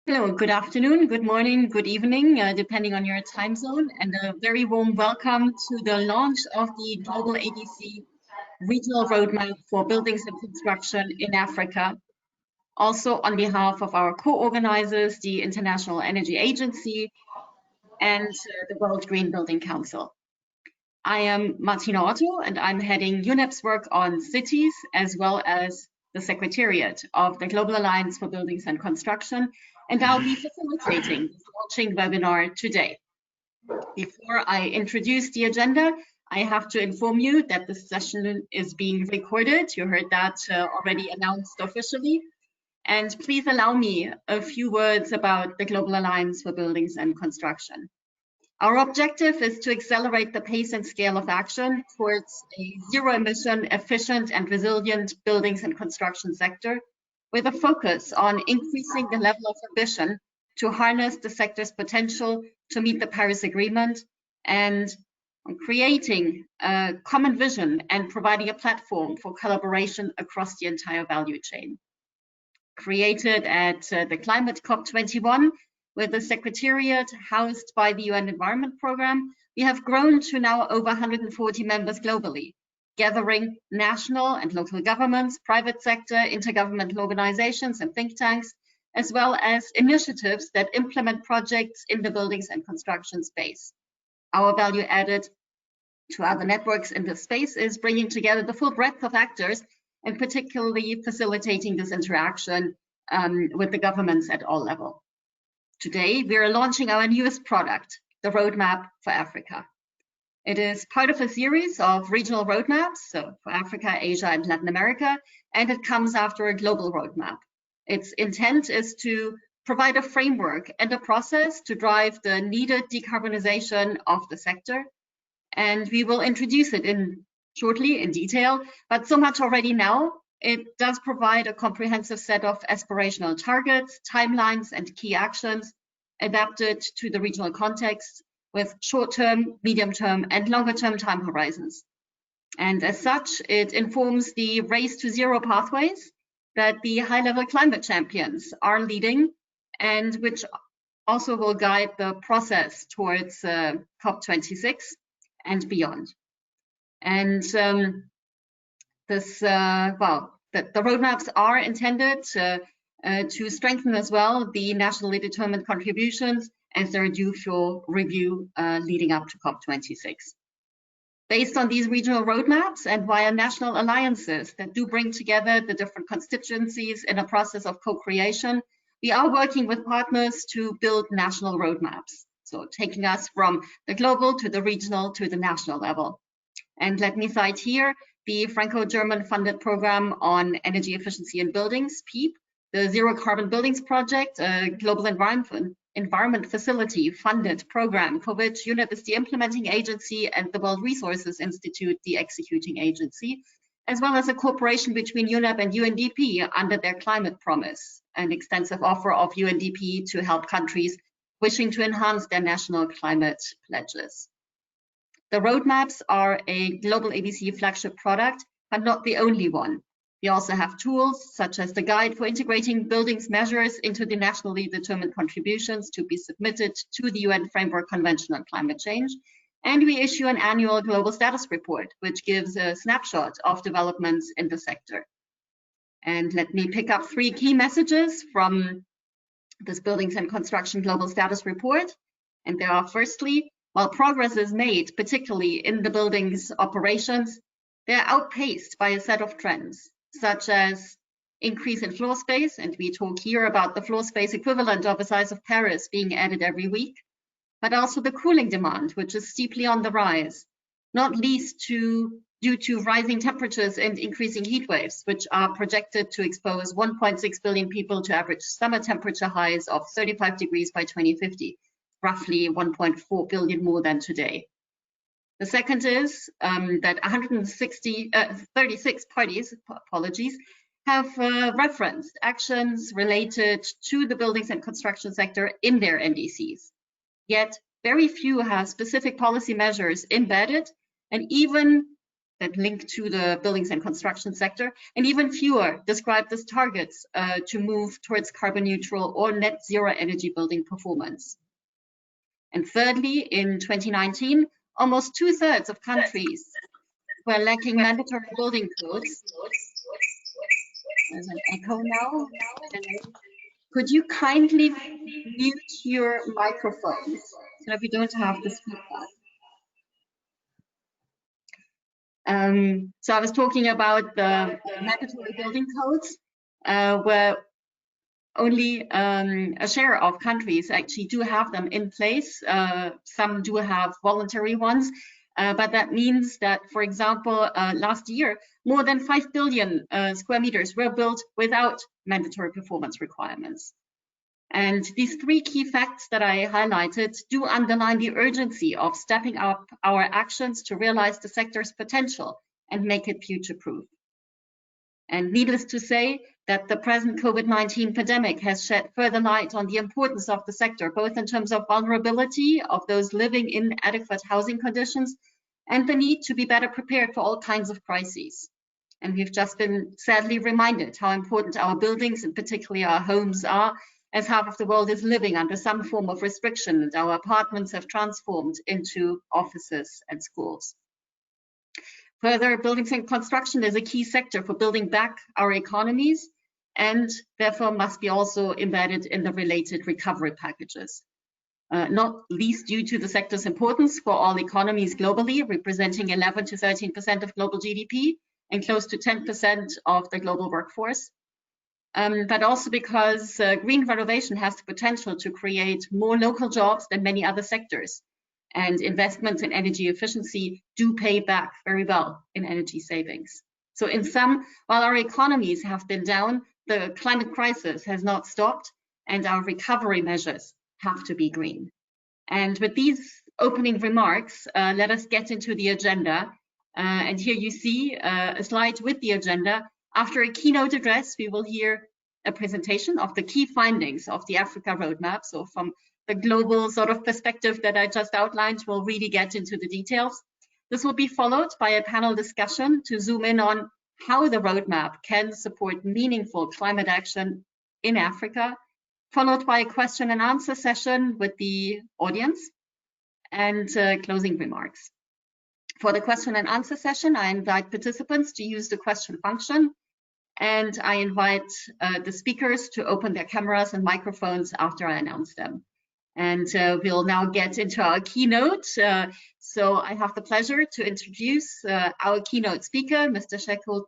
Hello, good afternoon, good morning, good evening, depending on your time zone, and a very warm welcome to the launch of the GlobalABC Regional Roadmap for Buildings and Construction in Africa. Also on behalf of our co-organizers, the International Energy Agency and the World Green Building Council. I am Martina Otto, and I'm heading UNEP's work on cities, as well as the Secretariat of the Global Alliance for Buildings and Construction, and I'll be facilitating this launching webinar today. Before I introduce the agenda, I have to inform you that this session is being recorded. You heard that already announced officially. And please allow me a few words about the Global Alliance for Buildings and Construction. Our objective is to accelerate the pace and scale of action towards a zero-emission, efficient and resilient buildings and construction sector, with a focus on increasing the level of ambition to harness the sector's potential to meet the Paris Agreement, and on creating a common vision and providing a platform for collaboration across the entire value chain. Created at the Climate COP21, with the Secretariat housed by the UN Environment Programme, we have grown to now over 140 members globally, gathering national and local governments, private sector, intergovernmental organizations and think tanks, as well as initiatives that implement projects in the buildings and construction space. Our value added to other networks in this space is bringing together the full breadth of actors and particularly facilitating this interaction with the governments at all levels. Today, we are launching our newest product, the Roadmap for Africa. It is part of a series of regional roadmaps, so for Africa, Asia, and Latin America, and it comes after a global roadmap. Its intent is to provide a framework and a process to drive the needed decarbonization of the sector, and we will introduce it shortly in detail, but so much already now. It does provide a comprehensive set of aspirational targets, timelines, and key actions adapted to the regional context with short-term, medium-term, and longer-term time horizons. And as such, it informs the race to zero pathways that the high-level climate champions are leading, and which also will guide the process towards COP26 and beyond. And the roadmaps are intended to strengthen as well the nationally determined contributions as they're due for review leading up to COP26. Based on these regional roadmaps and via national alliances that do bring together the different constituencies in a process of co-creation, we are working with partners to build national roadmaps. So taking us from the global to the regional to the national level. And let me cite here the Franco-German funded program on energy efficiency in buildings, PEEP, the Zero Carbon Buildings Project, a global environment facility funded program for which UNEP is the implementing agency and the World Resources Institute the executing agency, as well as a cooperation between UNEP and UNDP under their climate promise, an extensive offer of UNDP to help countries wishing to enhance their national climate pledges. The roadmaps are a GlobalABC flagship product, but not the only one. We also have tools such as the guide for integrating buildings measures into the nationally determined contributions to be submitted to the UN Framework Convention on Climate Change. And we issue an annual global status report, which gives a snapshot of developments in the sector. And let me pick up three key messages from this Buildings and Construction Global Status Report. And there are, firstly, while progress is made, particularly in the buildings operations, they're outpaced by a set of trends, such as increase in floor space, and we talk here about the floor space equivalent of the size of Paris being added every week, but also the cooling demand, which is steeply on the rise, not least due to rising temperatures and increasing heat waves, which are projected to expose 1.6 billion people to average summer temperature highs of 35 degrees by 2050. Roughly 1.4 billion more than today. The second is that 36 parties, have referenced actions related to the buildings and construction sector in their NDCs. Yet very few have specific policy measures embedded, and even that link to the buildings and construction sector, and even fewer described as targets to move towards carbon neutral or net zero energy building performance. And thirdly, in 2019, almost 2/3 of countries were lacking mandatory building codes. There's an echo now. Could you kindly mute your microphones so that we don't have this feedback? So I was talking about the mandatory building codes, where only a share of countries actually do have them in place. Some do have voluntary ones, but that means that, for example, last year, more than 5 billion square meters were built without mandatory performance requirements. And these three key facts that I highlighted do underline the urgency of stepping up our actions to realize the sector's potential and make it future-proof. And needless to say that the present COVID-19 pandemic has shed further light on the importance of the sector, both in terms of vulnerability of those living in inadequate housing conditions and the need to be better prepared for all kinds of crises. And we've just been sadly reminded how important our buildings, and particularly our homes, are, as half of the world is living under some form of restriction, and our apartments have transformed into offices and schools. Further, buildings and construction is a key sector for building back our economies, and therefore must be also embedded in the related recovery packages. Not least due to the sector's importance for all economies globally, representing 11 to 13% of global GDP and close to 10% of the global workforce. But also because green renovation has the potential to create more local jobs than many other sectors. And investments in energy efficiency do pay back very well in energy savings. So in sum, while our economies have been down, the climate crisis has not stopped, and our recovery measures have to be green. And with these opening remarks, let us get into the agenda. And here you see a slide with the agenda. After a keynote address, we will hear a presentation of the key findings of the Africa Roadmap. So from the global sort of perspective that I just outlined, we'll really get into the details. This will be followed by a panel discussion to zoom in on how the roadmap can support meaningful climate action in Africa, followed by a question and answer session with the audience and closing remarks. For the question and answer session, I invite participants to use the question function, and I invite the speakers to open their cameras and microphones after I announce them. And we'll now get into our keynote. So I have the pleasure to introduce our keynote speaker, Mr.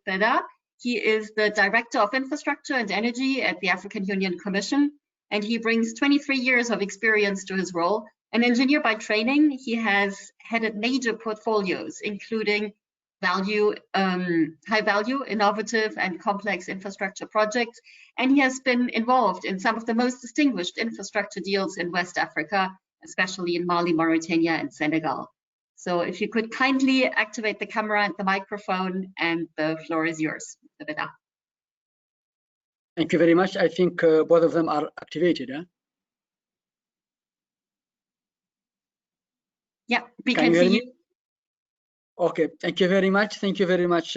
PIDA. He is the Director of Infrastructure and Energy at the African Union Commission, and he brings 23 years of experience to his role. An engineer by training, he has headed major portfolios, including high value, innovative and complex infrastructure projects. And he has been involved in some of the most distinguished infrastructure deals in West Africa, especially in Mali, Mauritania and Senegal. So if you could kindly activate the camera and the microphone, and the floor is yours, Mr. PIDA. Thank you very much. I think both of them are activated. Huh? Yeah, we can see you. Okay, thank you very much. Thank you very much,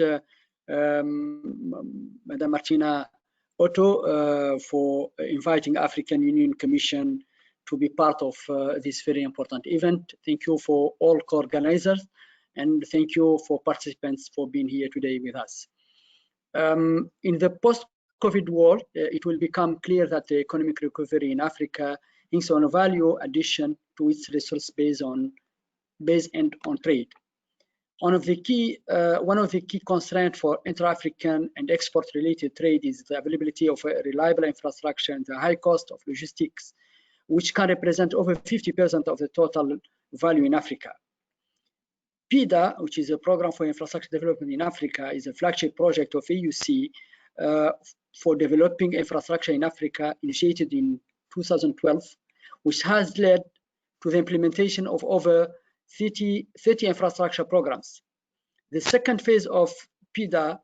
Madam Martina Otto, for inviting African Union Commission to be part of this very important event. Thank you for all co-organizers, and thank you for participants for being here today with us. In the post-COVID world, it will become clear that the economic recovery in Africa hinges on a value addition to its resource based on trade. One of the key constraints for intra-African and export-related trade is the availability of a reliable infrastructure and the high cost of logistics, which can represent over 50% of the total value in Africa. PIDA, which is a program for infrastructure development in Africa, is a flagship project of AUC for developing infrastructure in Africa, initiated in 2012, which has led to the implementation of over 30 infrastructure programs. The second phase of PIDA,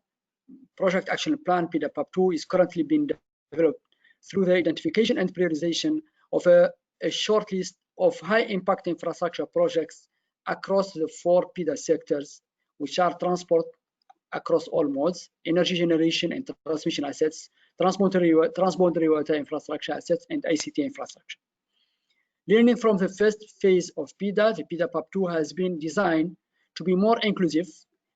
Project Action Plan, PIDA PAP2, is currently being developed through the identification and prioritization of a short list of high impact infrastructure projects across the 4 PIDA sectors, which are transport across all modes, energy generation and transmission assets, transboundary water infrastructure assets, and ICT infrastructure. Learning from the first phase of PIDA, the PIDA PAP2 has been designed to be more inclusive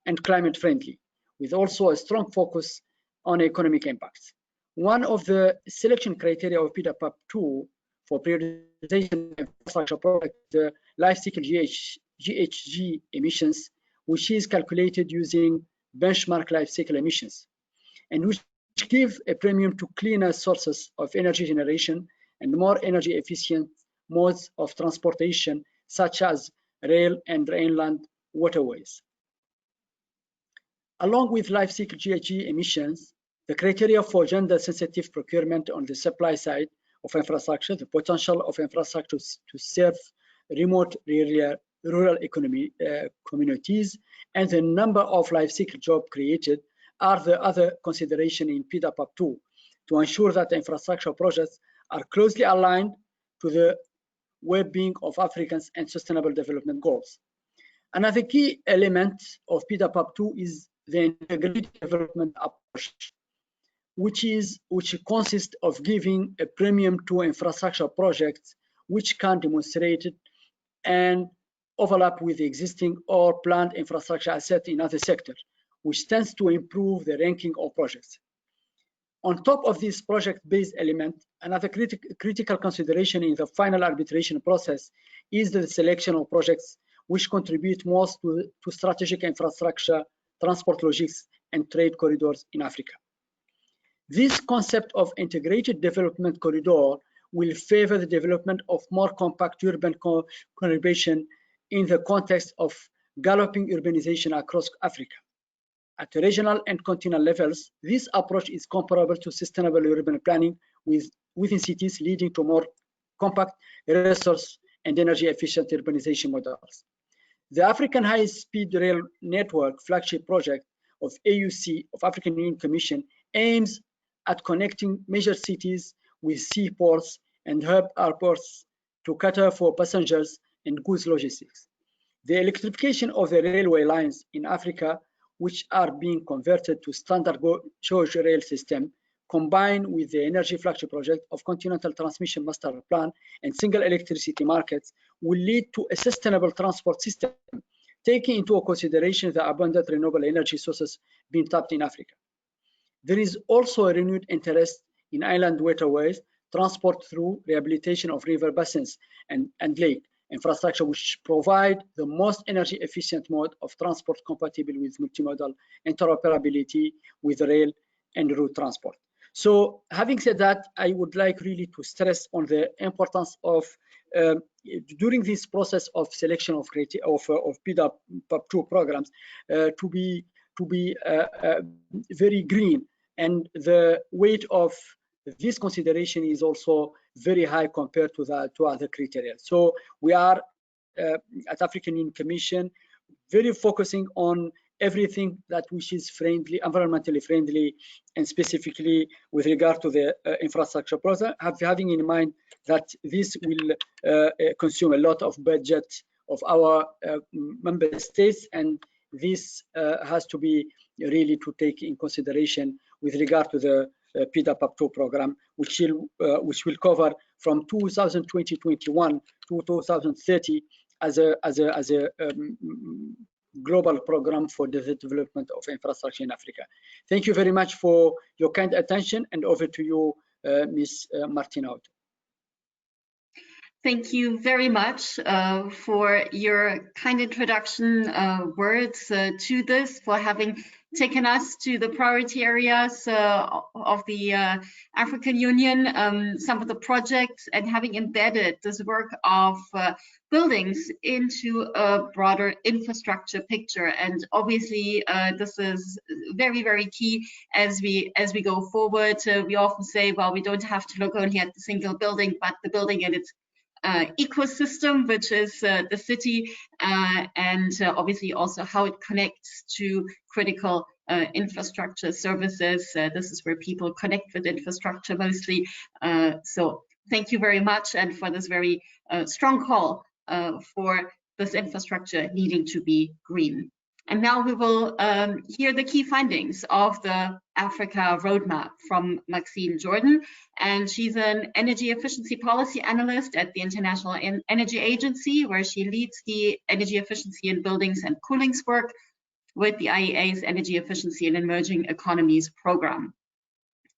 and climate friendly, with also a strong focus on economic impacts. One of the selection criteria of PIDA PAP2 for prioritization of infrastructure project, the life cycle GHG emissions, which is calculated using benchmark life cycle emissions, and which give a premium to cleaner sources of energy generation and more energy efficient modes of transportation, such as rail and inland waterways. Along with life cycle GHG emissions, the criteria for gender-sensitive procurement on the supply side of infrastructure, the potential of infrastructure to serve remote rural economy communities, and the number of life cycle jobs created are the other consideration in PIDA PAP2 to ensure that infrastructure projects are closely aligned to the well-being of Africans and sustainable development goals. Another key element of PIDA PAP2 is the integrated development approach, which consists of giving a premium to infrastructure projects which can demonstrate and overlap with existing or planned infrastructure assets in other sectors, which tends to improve the ranking of projects. On top of this project-based element, another critical consideration in the final arbitration process is the selection of projects which contribute most to strategic infrastructure, transport logistics, and trade corridors in Africa. This concept of integrated development corridor will favor the development of more compact urban conurbation in the context of galloping urbanization across Africa. At regional and continental levels, this approach is comparable to sustainable urban planning within cities, leading to more compact, resource and energy efficient urbanization models. The African High-Speed Rail Network flagship project of AUC, of African Union Commission, aims at connecting major cities with seaports and hub airports to cater for passengers and goods logistics. The electrification of the railway lines in Africa, which are being converted to standard gauge rail system, combined with the energy flagship project of Continental Transmission Master Plan and single electricity markets, will lead to a sustainable transport system, taking into consideration the abundant renewable energy sources being tapped in Africa. There is also a renewed interest in inland waterways, transport through rehabilitation of river basins and lake infrastructure, which provide the most energy efficient mode of transport compatible with multimodal interoperability with rail and road transport. So having said that, I would like really to stress on the importance of during this process of selection of PIDA PAP2 programs to be very green, and the weight of this consideration is also very high compared to other criteria. So we are at African Union Commission very focusing on everything that which is friendly, environmentally friendly, and specifically with regard to the infrastructure project, having in mind that this will consume a lot of budget of our member states, and this has to be really to take in consideration with regard to the PIDA PAP2 program, which will cover from 2020-21 to 2030 as a global program for the development of infrastructure in Africa. Thank you very much for your kind attention, and over to you, Ms. Martina. Thank you very much for your kind introduction words to this, for having taken us to the priority areas of the African Union, some of the projects, and having embedded this work of buildings into a broader infrastructure picture. And obviously, this is very, very key as we go forward. We often say, well, we don't have to look only at the single building, but the building in its ecosystem, which is the city, and obviously also how it connects to critical infrastructure services. This is where people connect with infrastructure mostly. So thank you very much, and for this very strong call for this infrastructure needing to be green. And now we will hear the key findings of the Africa Roadmap from Maxine Jordan. And she's an energy efficiency policy analyst at the International Energy Agency, where she leads the energy efficiency in buildings and coolings work with the IEA's Energy Efficiency in Emerging Economies program.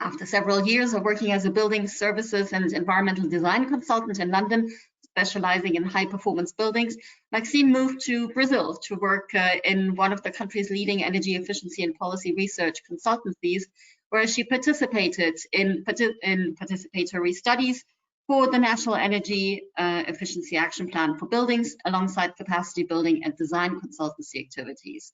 After several years of working as a building services and environmental design consultant in London, specializing in high-performance buildings, Maxine moved to Brazil to work in one of the country's leading energy efficiency and policy research consultancies, where she participated in participatory studies for the National Energy Efficiency Action Plan for Buildings, alongside capacity building and design consultancy activities.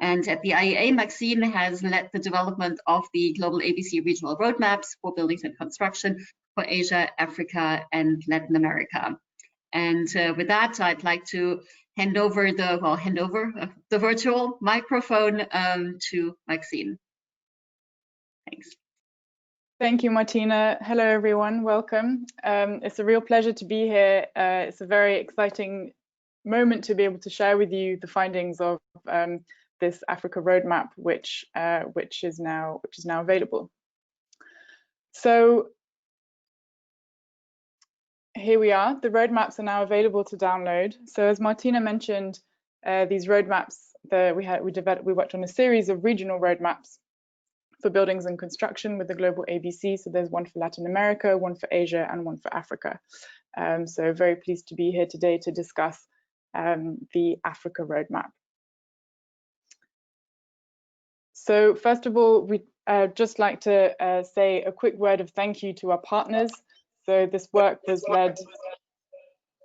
And at the IEA, Maxine has led the development of the GlobalABC Regional Roadmaps for Buildings and Construction for Asia, Africa, and Latin America. And with that, I'd like to hand over the virtual microphone to Maxine. Thanks. Thank you, Martina. Hello, everyone. Welcome. It's a real pleasure to be here. It's a very exciting moment to be able to share with you the findings of this Africa Roadmap, which is now available. So here we are. The roadmaps are now available to download. So as Martina mentioned, these roadmaps we worked on a series of regional roadmaps for buildings and construction with the GlobalABC. So there's one for Latin America, one for Asia, and one for Africa. So very pleased to be here today to discuss the Africa Roadmap. So first of all, we'd just like to say a quick word of thank you to our partners. So this work was led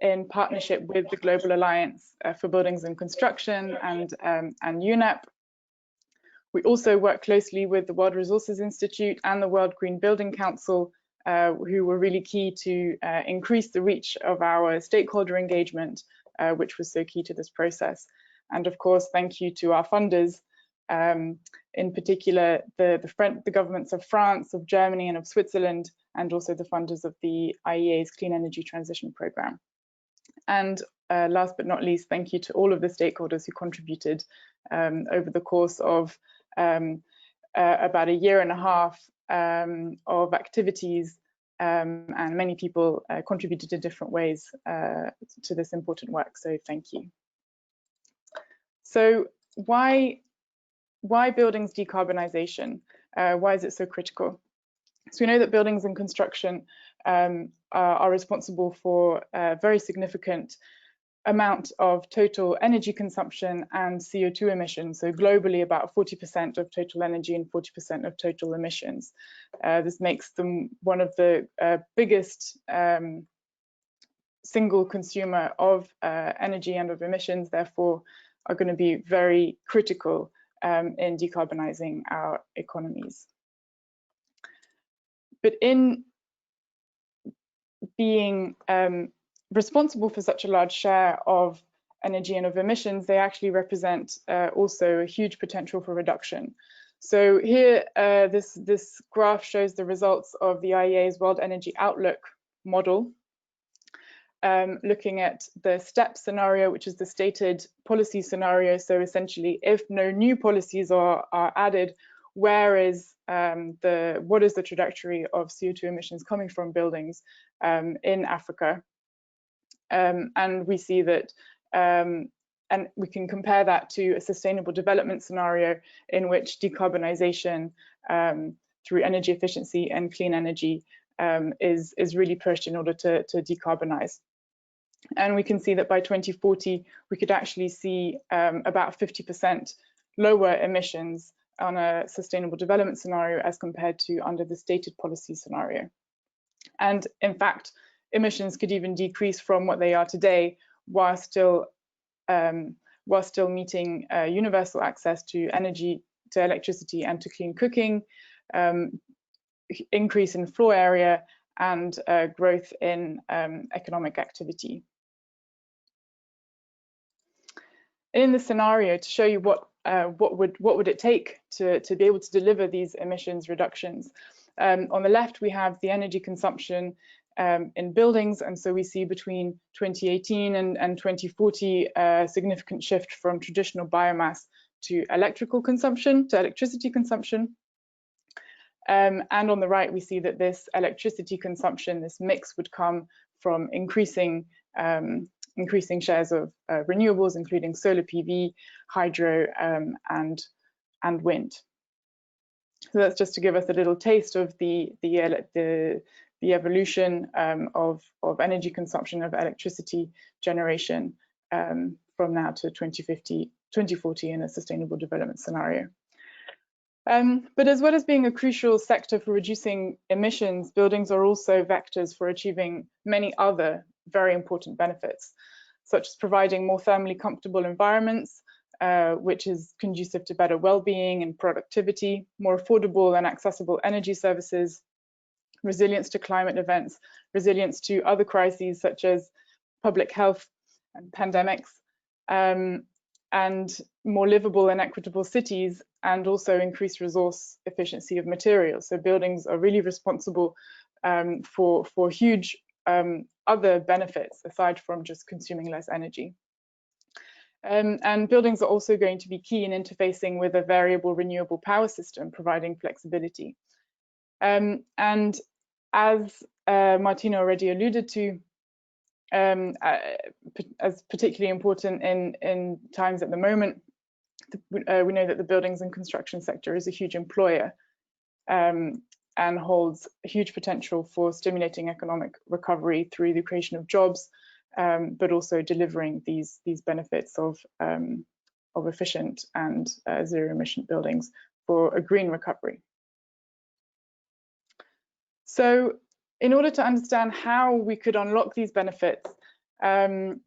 in partnership with the Global Alliance for Buildings and Construction and UNEP. We also work closely with the World Resources Institute and the World Green Building Council, who were really key to increase the reach of our stakeholder engagement, which was so key to this process. And of course, thank you to our funders, in particular the governments of France, of Germany, and of Switzerland, and also the funders of the IEA's Clean Energy Transition Programme. And last but not least, thank you to all of the stakeholders who contributed over the course of about a year and a half of activities, and many people contributed in different ways to this important work, so thank you. So why buildings decarbonisation? Why is it so critical? So we know that buildings and construction are responsible for a very significant amount of total energy consumption and CO2 emissions. So globally, about 40% of total energy and 40% of total emissions. This makes them one of the biggest single consumer of energy and of emissions, therefore are going to be very critical in decarbonising our economies. But in being responsible for such a large share of energy and of emissions, they actually represent also a huge potential for reduction. So here, this graph shows the results of the IEA's World Energy Outlook model, looking at the STEP scenario, which is the stated policy scenario. So essentially, if no new policies are added, what is the trajectory of CO2 emissions coming from buildings in Africa? And we see that, and we can compare that to a sustainable development scenario in which decarbonisation through energy efficiency and clean energy is really pushed in order to decarbonise. And we can see that by 2040, we could actually see about 50% lower emissions on a sustainable development scenario as compared to under the stated policy scenario. And in fact, emissions could even decrease from what they are today, while still meeting universal access to energy, to electricity, and to clean cooking, increase in floor area, and growth in economic activity. In the scenario, to show you what would it take to be able to deliver these emissions reductions, on the left we have the energy consumption in buildings, and so we see between 2018 and 2040 a significant shift from traditional biomass to electricity consumption. And on the right, we see that this electricity consumption, this mix, would come from increasing shares of renewables, including solar PV, hydro, and wind. So that's just to give us a little taste of the evolution of energy consumption, of electricity generation from now to 2040 in a sustainable development scenario. But as well as being a crucial sector for reducing emissions, buildings are also vectors for achieving many other very important benefits, such as providing more thermally comfortable environments, which is conducive to better well-being and productivity, more affordable and accessible energy services, resilience to climate events, resilience to other crises such as public health and pandemics, and more livable and equitable cities, and also increased resource efficiency of materials. So buildings are really responsible for huge other benefits aside from just consuming less energy. And buildings are also going to be key in interfacing with a variable renewable power system, providing flexibility. And as Martina already alluded to, as particularly important in times at the moment, we know that the buildings and construction sector is a huge employer and holds a huge potential for stimulating economic recovery through the creation of jobs, but also delivering these benefits of efficient and zero-emission buildings for a green recovery. So, in order to understand how we could unlock these benefits and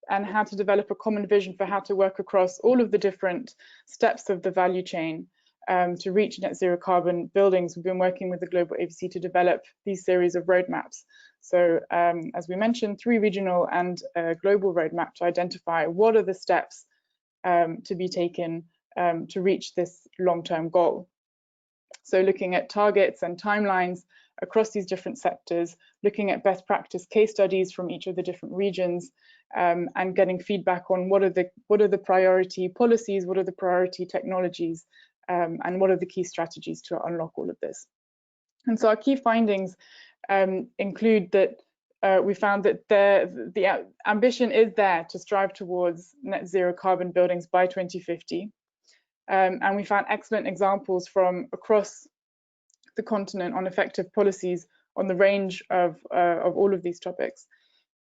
how to develop a common vision for how to work across all of the different steps of the value chain to reach net zero carbon buildings, we've been working with the GlobalABC to develop these series of roadmaps. So as we mentioned, 3 regional and a global roadmap to identify what are the steps to be taken to reach this long-term goal. So looking at targets and timelines across these different sectors, looking at best practice case studies from each of the different regions, and getting feedback on what are the priority policies, what are the priority technologies, and what are the key strategies to unlock all of this. And so our key findings include that we found that the ambition is there to strive towards net zero carbon buildings by 2050. And we found excellent examples from across the continent on effective policies on the range of all of these topics.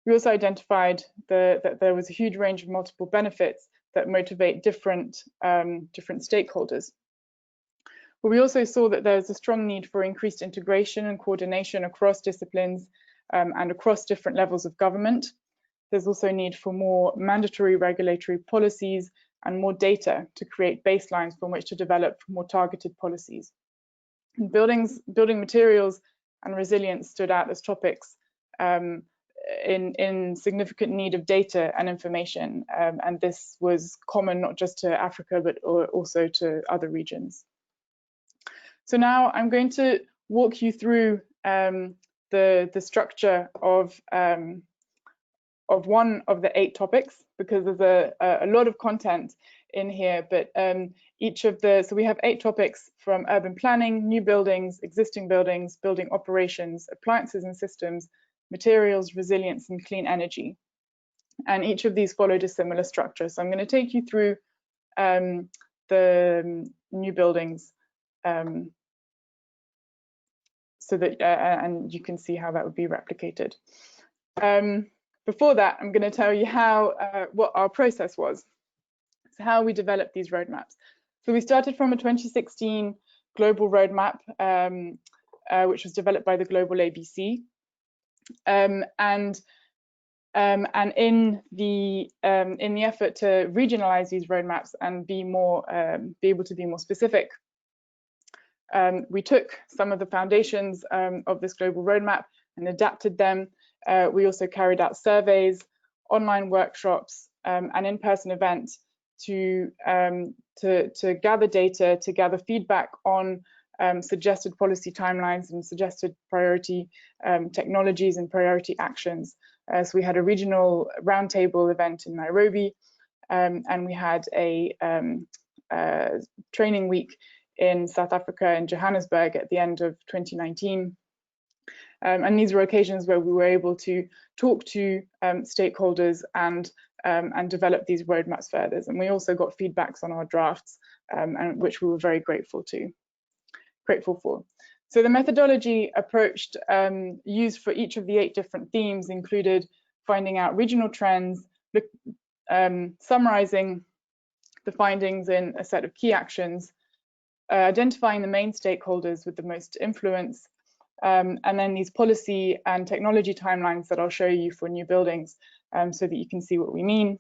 We also identified that there was a huge range of multiple benefits that motivate different stakeholders. But we also saw that there's a strong need for increased integration and coordination across disciplines and across different levels of government. There's also a need for more mandatory regulatory policies and more data to create baselines from which to develop more targeted policies. And building materials and resilience stood out as topics in significant need of data and information, and this was common not just to Africa but also to other regions. So now I'm going to walk you through the structure of one of the 8 topics, because there's a lot of content in here, but so we have 8 topics from urban planning, new buildings, existing buildings, building operations, appliances and systems, materials, resilience, and clean energy. And each of these followed a similar structure. So I'm going to take you through the new buildings so that and you can see how that would be replicated. Before that, I'm going to tell you what our process was, so how we developed these roadmaps. So we started from a 2016 global roadmap, which was developed by the GlobalABC, and in the effort to regionalize these roadmaps and be able to be more specific, we took some of the foundations of this global roadmap and adapted them. We also carried out surveys, online workshops, and in-person events to gather data, to gather feedback on suggested policy timelines and suggested priority technologies and priority actions. So we had a regional roundtable event in Nairobi, and we had a training week in South Africa, in Johannesburg, at the end of 2019. And these were occasions where we were able to talk to stakeholders and develop these roadmaps further. And we also got feedbacks on our drafts, and which we were very grateful for. So the methodology approached used for each of the 8 different themes included finding out regional trends, summarizing the findings in a set of key actions, identifying the main stakeholders with the most influence, and then these policy and technology timelines that I'll show you for new buildings, so that you can see what we mean,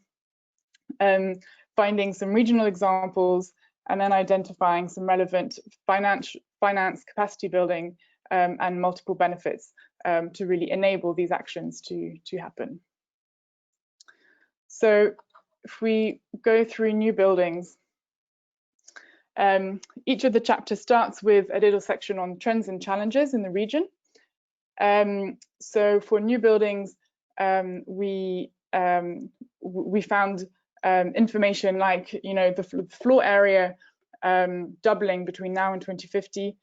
finding some regional examples, and then identifying some relevant finance capacity building and multiple benefits to really enable these actions to happen. So if we go through new buildings, each of the chapters starts with a little section on trends and challenges in the region. So for new buildings, we found information like, the floor area doubling between now and 2050,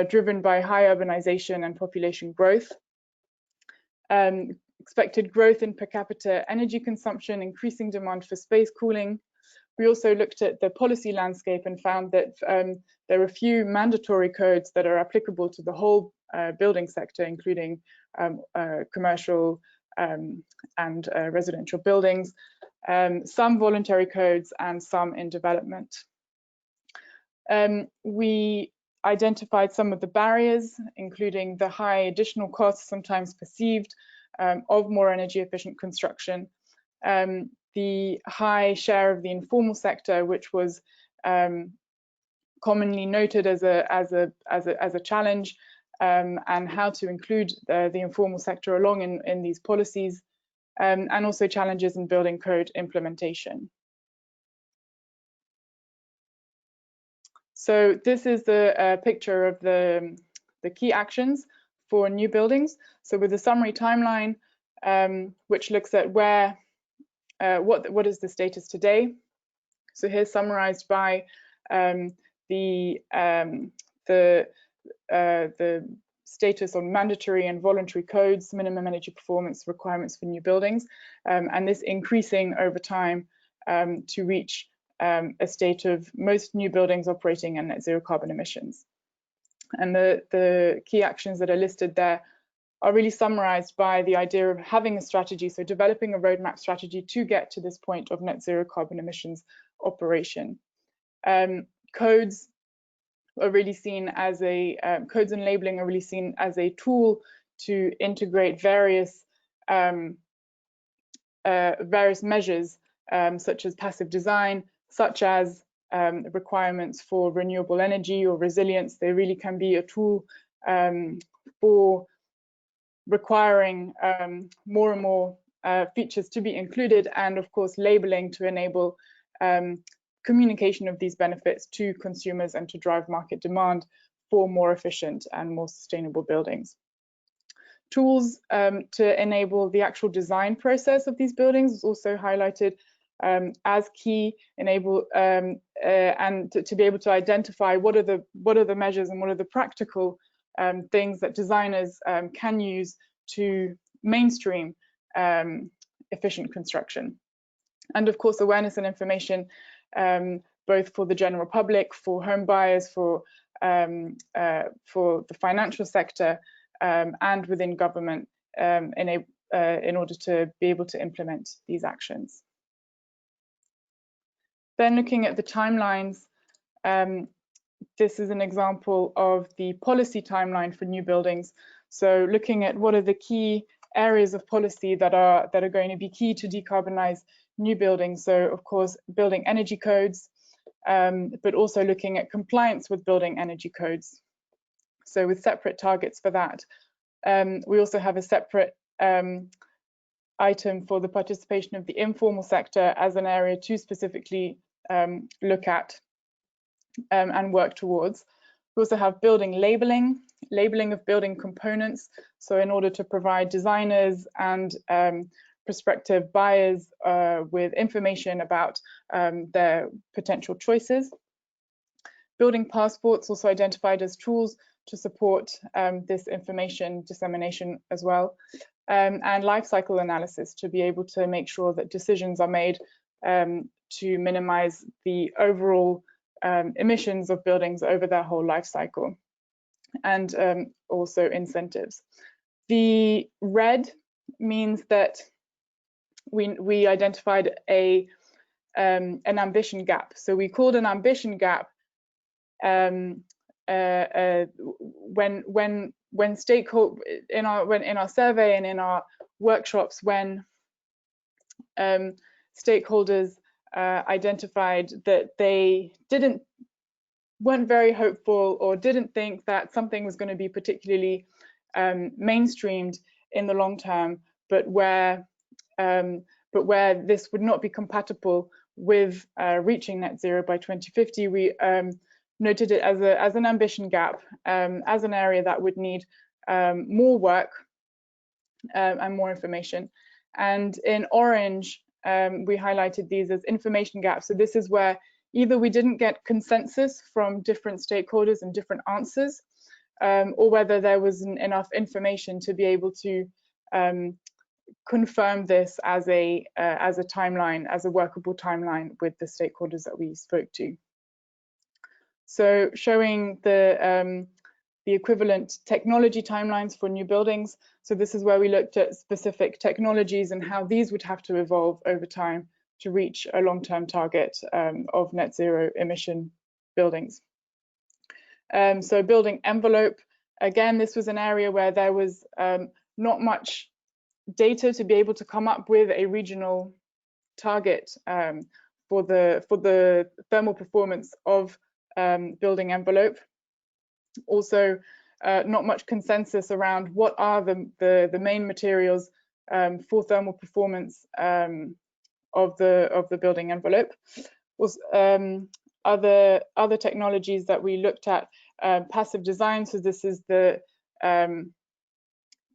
driven by high urbanization and population growth. Expected growth in per capita energy consumption, increasing demand for space cooling. We also looked at the policy landscape and found that there are a few mandatory codes that are applicable to the whole building sector, including commercial and residential buildings, some voluntary codes and some in development. We identified some of the barriers, including the high additional costs sometimes perceived of more energy efficient construction, the high share of the informal sector, which was commonly noted as a challenge, and how to include the informal sector along in these policies, and also challenges in building code implementation. So this is the picture of the key actions for new buildings. So with a summary timeline, which looks at where what is the status today. So here's summarized by the status on mandatory and voluntary codes, minimum energy performance requirements for new buildings, and this increasing over time to reach a state of most new buildings operating at net zero carbon emissions. And the key actions that are listed there are really summarized by the idea of having a strategy, so developing a roadmap strategy to get to this point of net zero carbon emissions operation. Codes are really seen as codes and labeling are really seen as a tool to integrate various measures, such as passive design, such as requirements for renewable energy or resilience. They really can be a tool for requiring more and more features to be included, and of course labeling to enable communication of these benefits to consumers and to drive market demand for more efficient and more sustainable buildings. Tools to enable the actual design process of these buildings is also highlighted as key, and to be able to identify what are the measures and what are the practical things that designers can use to mainstream efficient construction. And of course, awareness and information, both for the general public, for home buyers, for the financial sector, and within government, in order to be able to implement these actions. Then looking at the timelines, this is an example of the policy timeline for new buildings. So looking at what are the key areas of policy that are going to be key to decarbonize new buildings. So of course, building energy codes, but also looking at compliance with building energy codes. So with separate targets for that. We also have a separate item for the participation of the informal sector as an area to specifically look at and work towards. We also have building labeling of building components. So in order to provide designers and prospective buyers with information about their potential choices. Building passports also identified as tools to support this information dissemination as well. And life cycle analysis to be able to make sure that decisions are made to minimize the overall emissions of buildings over their whole life cycle, and also incentives. The red means that we identified an ambition gap. So we called an ambition gap when stakeholder in our survey and in our workshops, when stakeholders identified that they weren't very hopeful or didn't think that something was going to be particularly mainstreamed in the long term, but where this would not be compatible with reaching net zero by 2050, we noted it as an ambition gap, as an area that would need more work and more information. And in orange, we highlighted these as information gaps. So this is where either we didn't get consensus from different stakeholders and different answers, or whether there wasn't enough information to be able to confirm this as a timeline, as a workable timeline with the stakeholders that we spoke to. So showing the equivalent technology timelines for new buildings. So this is where we looked at specific technologies and how these would have to evolve over time to reach a long-term target of net zero emission buildings. So building envelope, again, this was an area where there was not much data to be able to come up with a regional target for the thermal performance of building envelope. Also, not much consensus around what are the main materials for thermal performance of the building envelope. Other technologies that we looked at, passive design. So this is the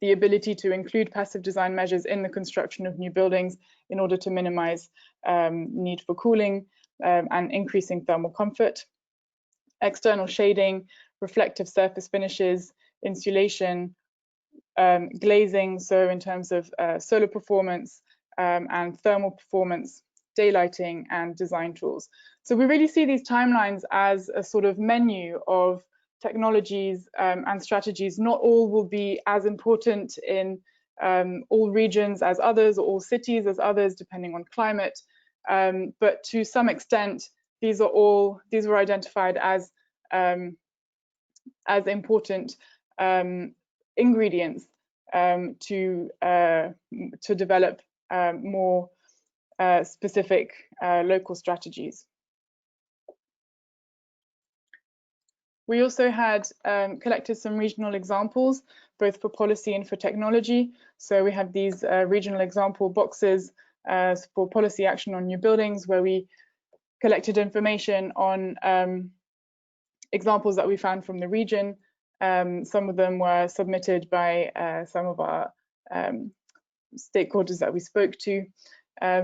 ability to include passive design measures in the construction of new buildings in order to minimize need for cooling and increasing thermal comfort. External shading, reflective surface finishes, insulation, glazing, so in terms of solar performance and thermal performance, daylighting and design tools. So we really see these timelines as a sort of menu of technologies and strategies. Not all will be as important in all regions as others, or all cities as others, depending on climate. But to some extent, these were identified as important ingredients to develop more specific local strategies. We also had collected some regional examples, both for policy and for technology. So we have these regional example boxes for policy action on new buildings, where we collected information on examples that we found from the region. Some of them were submitted by some of our stakeholders that we spoke to.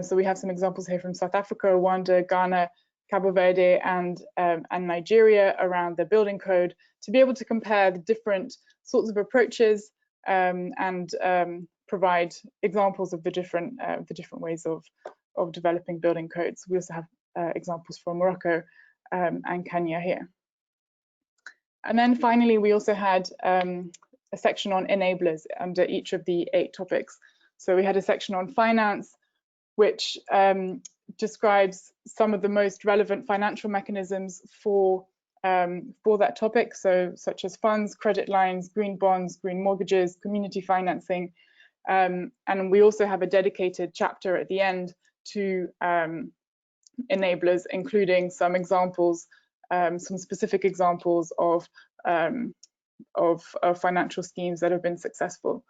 So we have some examples here from South Africa, Rwanda, Ghana, Cabo Verde and Nigeria around the building code, to be able to compare the different sorts of approaches and provide examples of the different ways of developing building codes. We also have examples from Morocco and Kenya here. And then finally, we also had a section on enablers under each of the 8 topics. So we had a section on finance, which describes some of the most relevant financial mechanisms for that topic, so such as funds, credit lines, green bonds, green mortgages, community financing, and we also have a dedicated chapter at the end to enablers, including some examples, some specific examples of financial schemes that have been successful.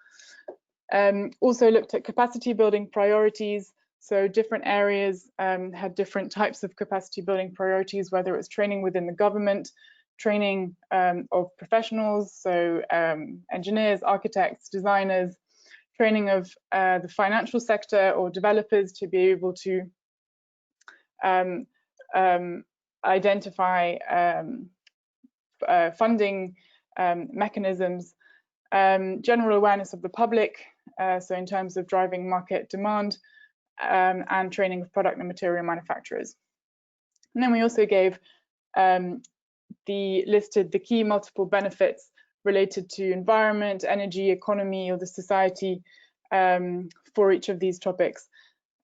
Also looked at capacity building priorities. So different areas had different types of capacity building priorities, whether it's training within the government, training of professionals, so engineers, architects, designers, training of the financial sector or developers to be able to identify funding mechanisms, general awareness of the public, so in terms of driving market demand, and training of product and material manufacturers. And then we also gave listed the key multiple benefits related to environment, energy, economy, or the society for each of these topics,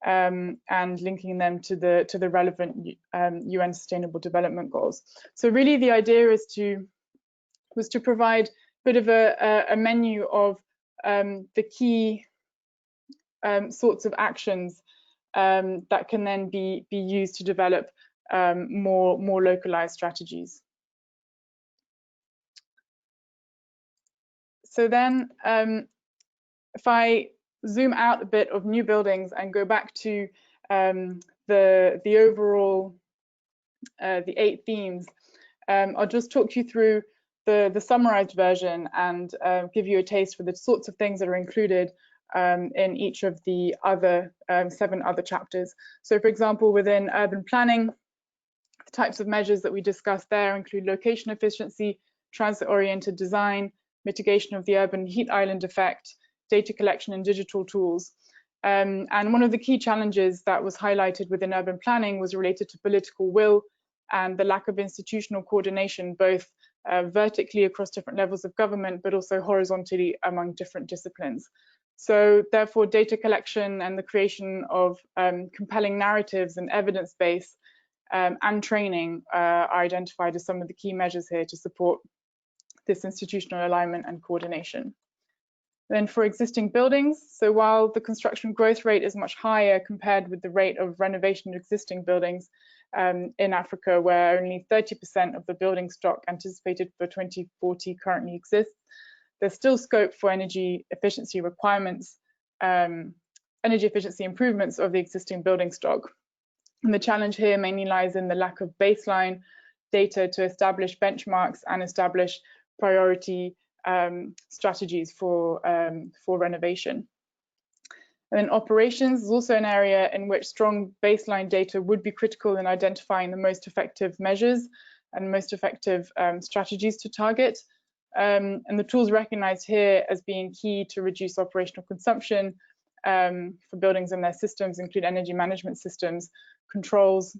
and linking them to the relevant UN Sustainable Development Goals. So really, the idea was to provide a bit of a menu of the key sorts of actions that can then be used to develop more localized strategies. So then, if I zoom out a bit of new buildings and go back to the overall the 8 themes, I'll just talk you through the summarized version and give you a taste for the sorts of things that are included in each of the other 7 other chapters. So, for example, within urban planning, the types of measures that we discussed there include location efficiency, transit-oriented design, mitigation of the urban heat island effect, data collection and digital tools. And one of the key challenges that was highlighted within urban planning was related to political will and the lack of institutional coordination, both vertically across different levels of government, but also horizontally among different disciplines. So therefore, data collection and the creation of compelling narratives and evidence base and training are identified as some of the key measures here to support this institutional alignment and coordination. Then for existing buildings, so while the construction growth rate is much higher compared with the rate of renovation of existing buildings in Africa, where only 30% of the building stock anticipated for 2040 currently exists, there's still scope for energy efficiency requirements, energy efficiency improvements of the existing building stock. And the challenge here mainly lies in the lack of baseline data to establish benchmarks and establish priority strategies for renovation. And then operations is also an area in which strong baseline data would be critical in identifying the most effective measures and most effective strategies to target. And the tools recognized here as being key to reduce operational consumption for buildings and their systems include energy management systems, controls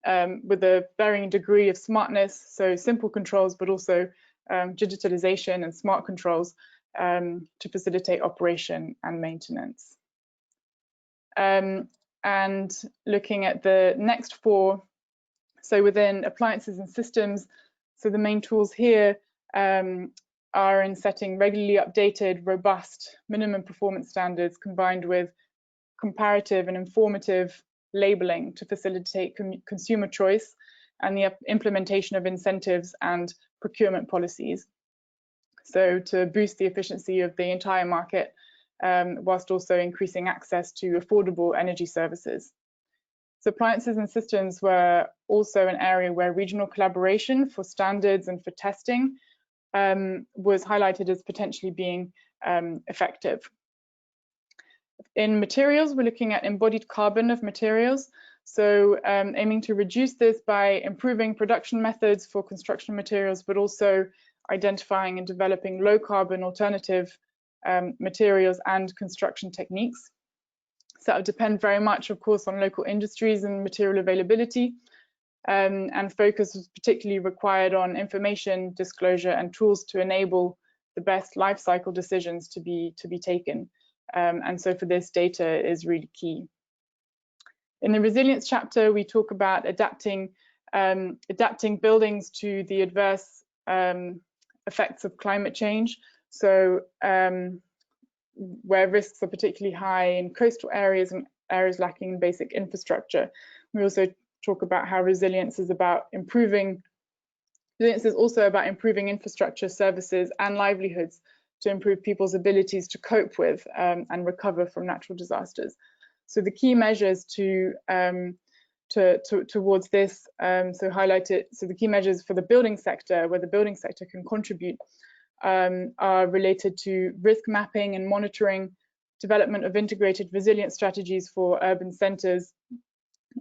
with a varying degree of smartness, so simple controls, but also digitalization and smart controls to facilitate operation and maintenance. And looking at the next 4, so within appliances and systems, so the main tools here are in setting regularly updated, robust minimum performance standards combined with comparative and informative labeling to facilitate consumer choice and the implementation of incentives and procurement policies. So to boost the efficiency of the entire market, whilst also increasing access to affordable energy services. So appliances and systems were also an area where regional collaboration for standards and for testing was highlighted as potentially being effective. In materials, we're looking at embodied carbon of materials. So aiming to reduce this by improving production methods for construction materials, but also identifying and developing low carbon alternative materials and construction techniques. So that would depend very much, of course, on local industries and material availability. And focus was particularly required on information, disclosure, and tools to enable the best life cycle decisions to be taken. And so for this, data is really key. In the resilience chapter, we talk about adapting buildings to the adverse effects of climate change. So where risks are particularly high in coastal areas and areas lacking basic infrastructure. We also talk about how resilience is also about improving infrastructure, services, and livelihoods to improve people's abilities to cope with and recover from natural disasters. So the key measures towards this, so the key measures for the building sector, where the building sector can contribute, are related to risk mapping and monitoring, development of integrated resilience strategies for urban centres,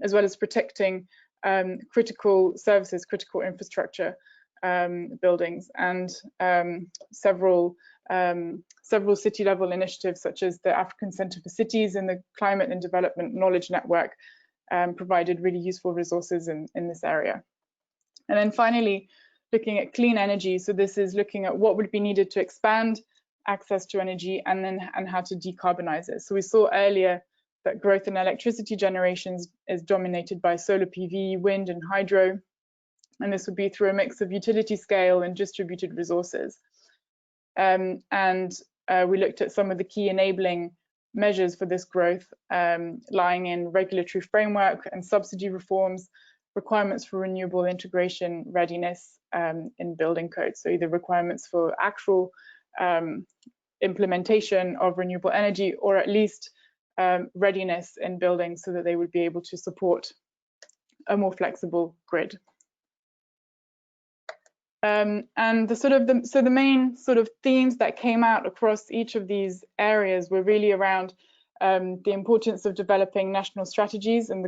as well as protecting critical services, critical infrastructure buildings, and several city-level initiatives such as the African Centre for Cities and the Climate and Development Knowledge Network provided really useful resources in this area. And then finally, looking at clean energy. So this is looking at what would be needed to expand access to energy and how to decarbonize it. So we saw earlier that growth in electricity generations is dominated by solar PV, wind and hydro. And this would be through a mix of utility scale and distributed resources. We looked at some of the key enabling measures for this growth, lying in regulatory framework and subsidy reforms, requirements for renewable integration readiness in building codes. So either requirements for actual implementation of renewable energy, or at least readiness in buildings so that they would be able to support a more flexible grid. And the main sort of themes that came out across each of these areas were really around the importance of developing national strategies and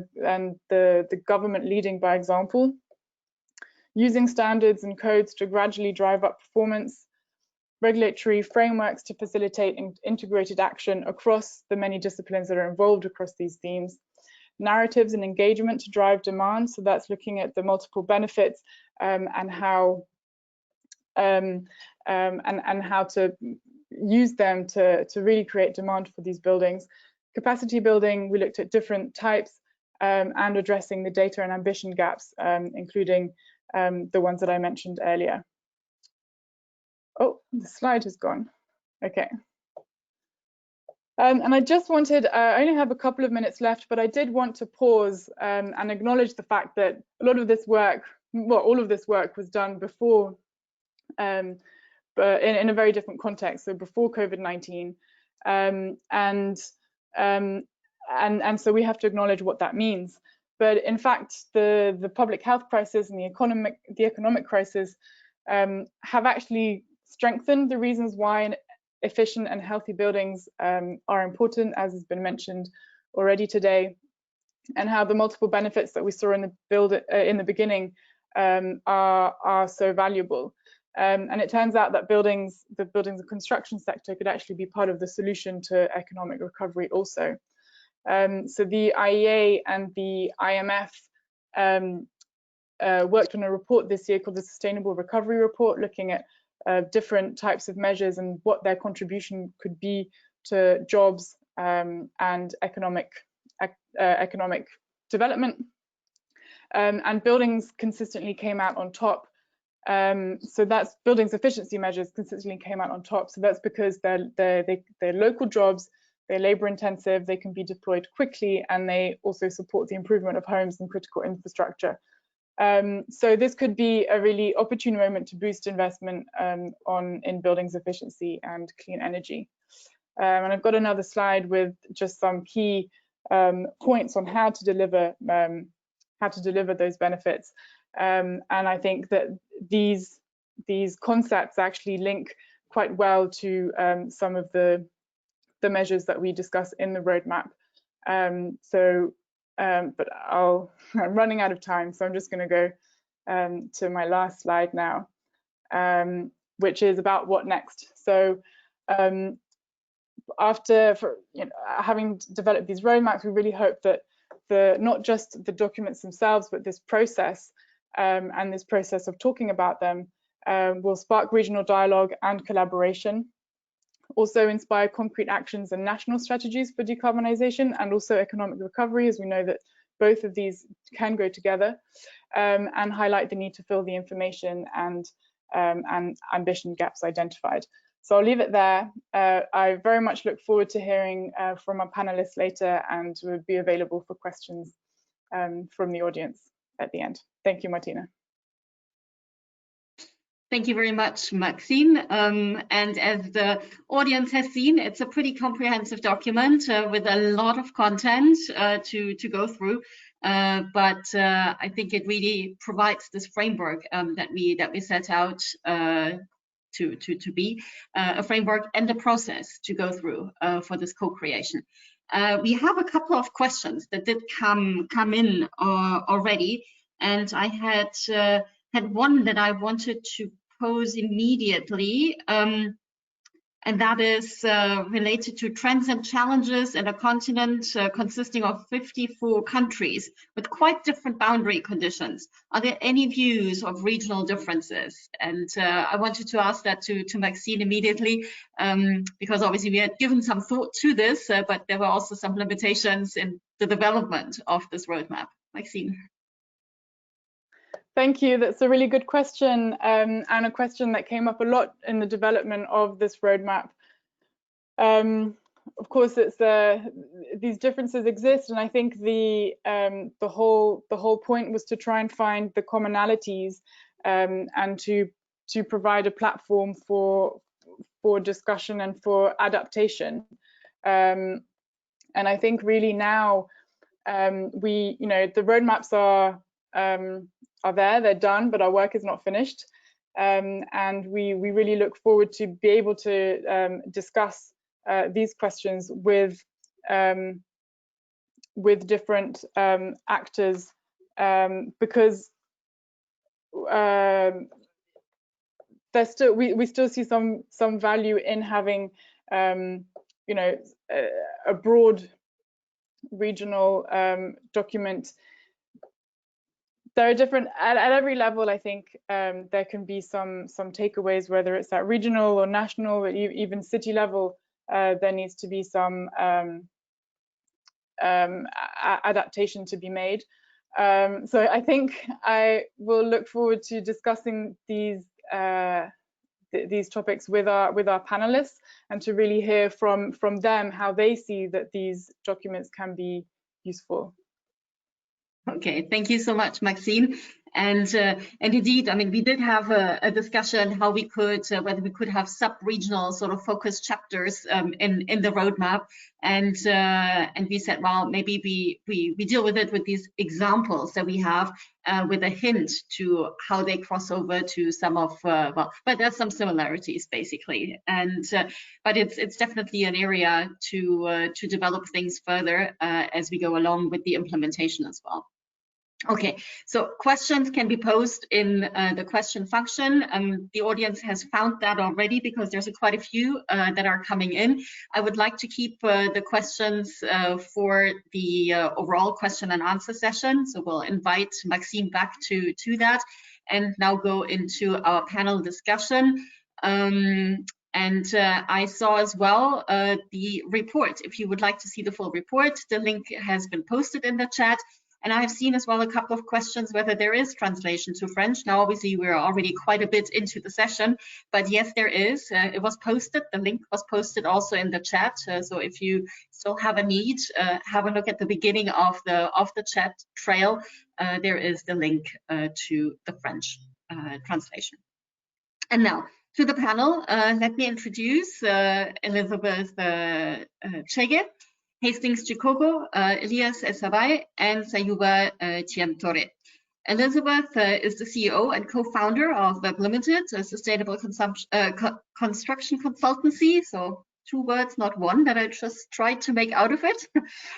the government leading by example, using standards and codes to gradually drive up performance, regulatory frameworks to facilitate integrated action across the many disciplines that are involved across these themes, narratives and engagement to drive demand. So that's looking at the multiple benefits and how to use them to really create demand for these buildings. Capacity building, we looked at different types and addressing the data and ambition gaps, including the ones that I mentioned earlier. Oh, the slide has gone. Okay. And I just wanted, I only have a couple of minutes left, but I did want to pause and acknowledge the fact that a lot of this work, well, all of this work was done before, but in a very different context, so before COVID-19. And so we have to acknowledge what that means. But in fact, the public health crisis and the economic crisis have actually strengthened the reasons why efficient and healthy buildings are important, as has been mentioned already today, and how the multiple benefits that we saw in the beginning are so valuable. And it turns out that the buildings and construction sector could actually be part of the solution to economic recovery also. So the IEA and the IMF worked on a report this year called the Sustainable Recovery Report, looking at different types of measures and what their contribution could be to jobs and economic development. And buildings consistently came out on top. So that's buildings efficiency measures consistently came out on top. So that's because they're local jobs, they're labor intensive, they can be deployed quickly, and they also support the improvement of homes and critical infrastructure. So this could be a really opportune moment to boost investment in buildings efficiency and clean energy. And I've got another slide with just some key points on how to deliver those benefits. And I think that these concepts actually link quite well to some of the measures that we discuss in the roadmap. But I'm running out of time, so I'm just going to go to my last slide now, which is about what next. So having developed these roadmaps, we really hope that not just the documents themselves, but this process and this process of talking about them will spark regional dialogue and collaboration, also inspire concrete actions and national strategies for decarbonisation and also economic recovery, as we know that both of these can go together, and highlight the need to fill the information and ambition gaps identified. So I'll leave it there. I very much look forward to hearing from our panelists later, and will be available for questions from the audience at the end. Thank you, Martina. Thank you very much, Maxine. And as the audience has seen, it's a pretty comprehensive document with a lot of content to go through. But I think it really provides this framework that we set out to be a framework and a process to go through for this co-creation. We have a couple of questions that did come in already, and I had one that I wanted to pose immediately. And that is related to trends and challenges in a continent consisting of 54 countries with quite different boundary conditions. Are there any views of regional differences? And I wanted to ask that to Maxine immediately, because obviously we had given some thought to this, but there were also some limitations in the development of this roadmap. Maxine. Thank you. That's a really good question, and a question that came up a lot in the development of this roadmap. Of course, it's these differences exist, and I think the whole point was to try and find the commonalities and to provide a platform for discussion and for adaptation. And I think really now the roadmaps are there, they're done, but our work is not finished. And we really look forward to be able to discuss these questions with different actors, because we still see some value in having a broad regional document. There are different at every level. I think there can be some takeaways, whether it's at regional or national, or even city level. There needs to be some adaptation to be made. So I think I will look forward to discussing these topics with our panelists, and to really hear from them how they see that these documents can be useful. Okay, thank you so much, Maxine. And indeed, I mean, we did have a discussion how we could, whether we could have sub-regional sort of focus chapters in the roadmap, and we said, well, maybe we deal with it with these examples that we have, with a hint to how they cross over to some of, but there's some similarities basically, and but it's definitely an area to develop things further as we go along with the implementation as well. Okay, so questions can be posed in the question function. The audience has found that already, because there's quite a few that are coming in. I would like to keep the questions for the overall question and answer session. So we'll invite Maxine back to that, and now go into our panel discussion. And I saw as well the report. If you would like to see the full report, the link has been posted in the chat. And I have seen as well a couple of questions whether there is translation to French. Now, obviously, we're already quite a bit into the session, but yes, there is. It was posted. The link was posted also in the chat. So if you still have a need, have a look at the beginning of the chat trail. There is the link to the French translation. And now to the panel. Let me introduce Elizabeth Chege, Hastings Chikogo, Elias Esavai, and Sayuba Chiamtore. Elizabeth is the CEO and co-founder of Web Limited, a sustainable construction consultancy. So 2 words, not one, that I just tried to make out of it.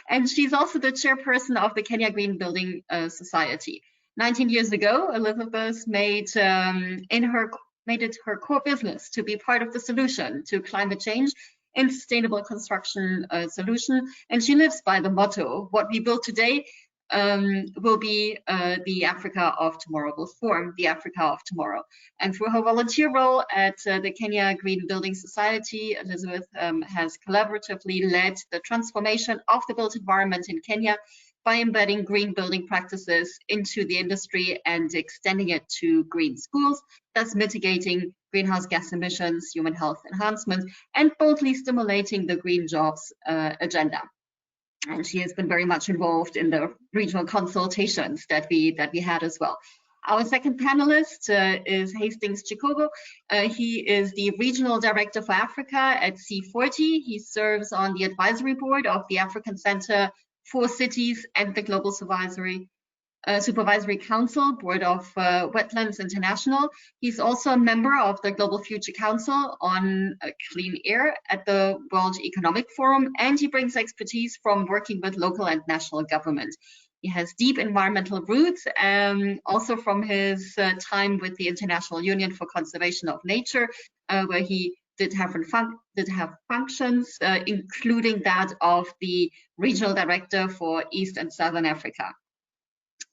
And she's also the chairperson of the Kenya Green Building Society. 19 years ago, Elizabeth made it her core business to be part of the solution to climate change and sustainable construction solution. And she lives by the motto, what we build today will be the Africa of tomorrow, will form the Africa of tomorrow. And through her volunteer role at the Kenya Green Building Society, Elizabeth has collaboratively led the transformation of the built environment in Kenya by embedding green building practices into the industry and extending it to green schools, thus mitigating greenhouse gas emissions, human health enhancement, and boldly stimulating the green jobs agenda. And she has been very much involved in the regional consultations that we had as well. Our second panelist is Hastings Chikogo. He is the Regional Director for Africa at C40. He serves on the advisory board of the African Center for Cities and the Global Supervisory Supervisory Council, Board of Wetlands International. He's also a member of the Global Future Council on Clean Air at the World Economic Forum, and he brings expertise from working with local and national government. He has deep environmental roots, also from his time with the International Union for Conservation of Nature, where he did have functions, including that of the Regional Director for East and Southern Africa.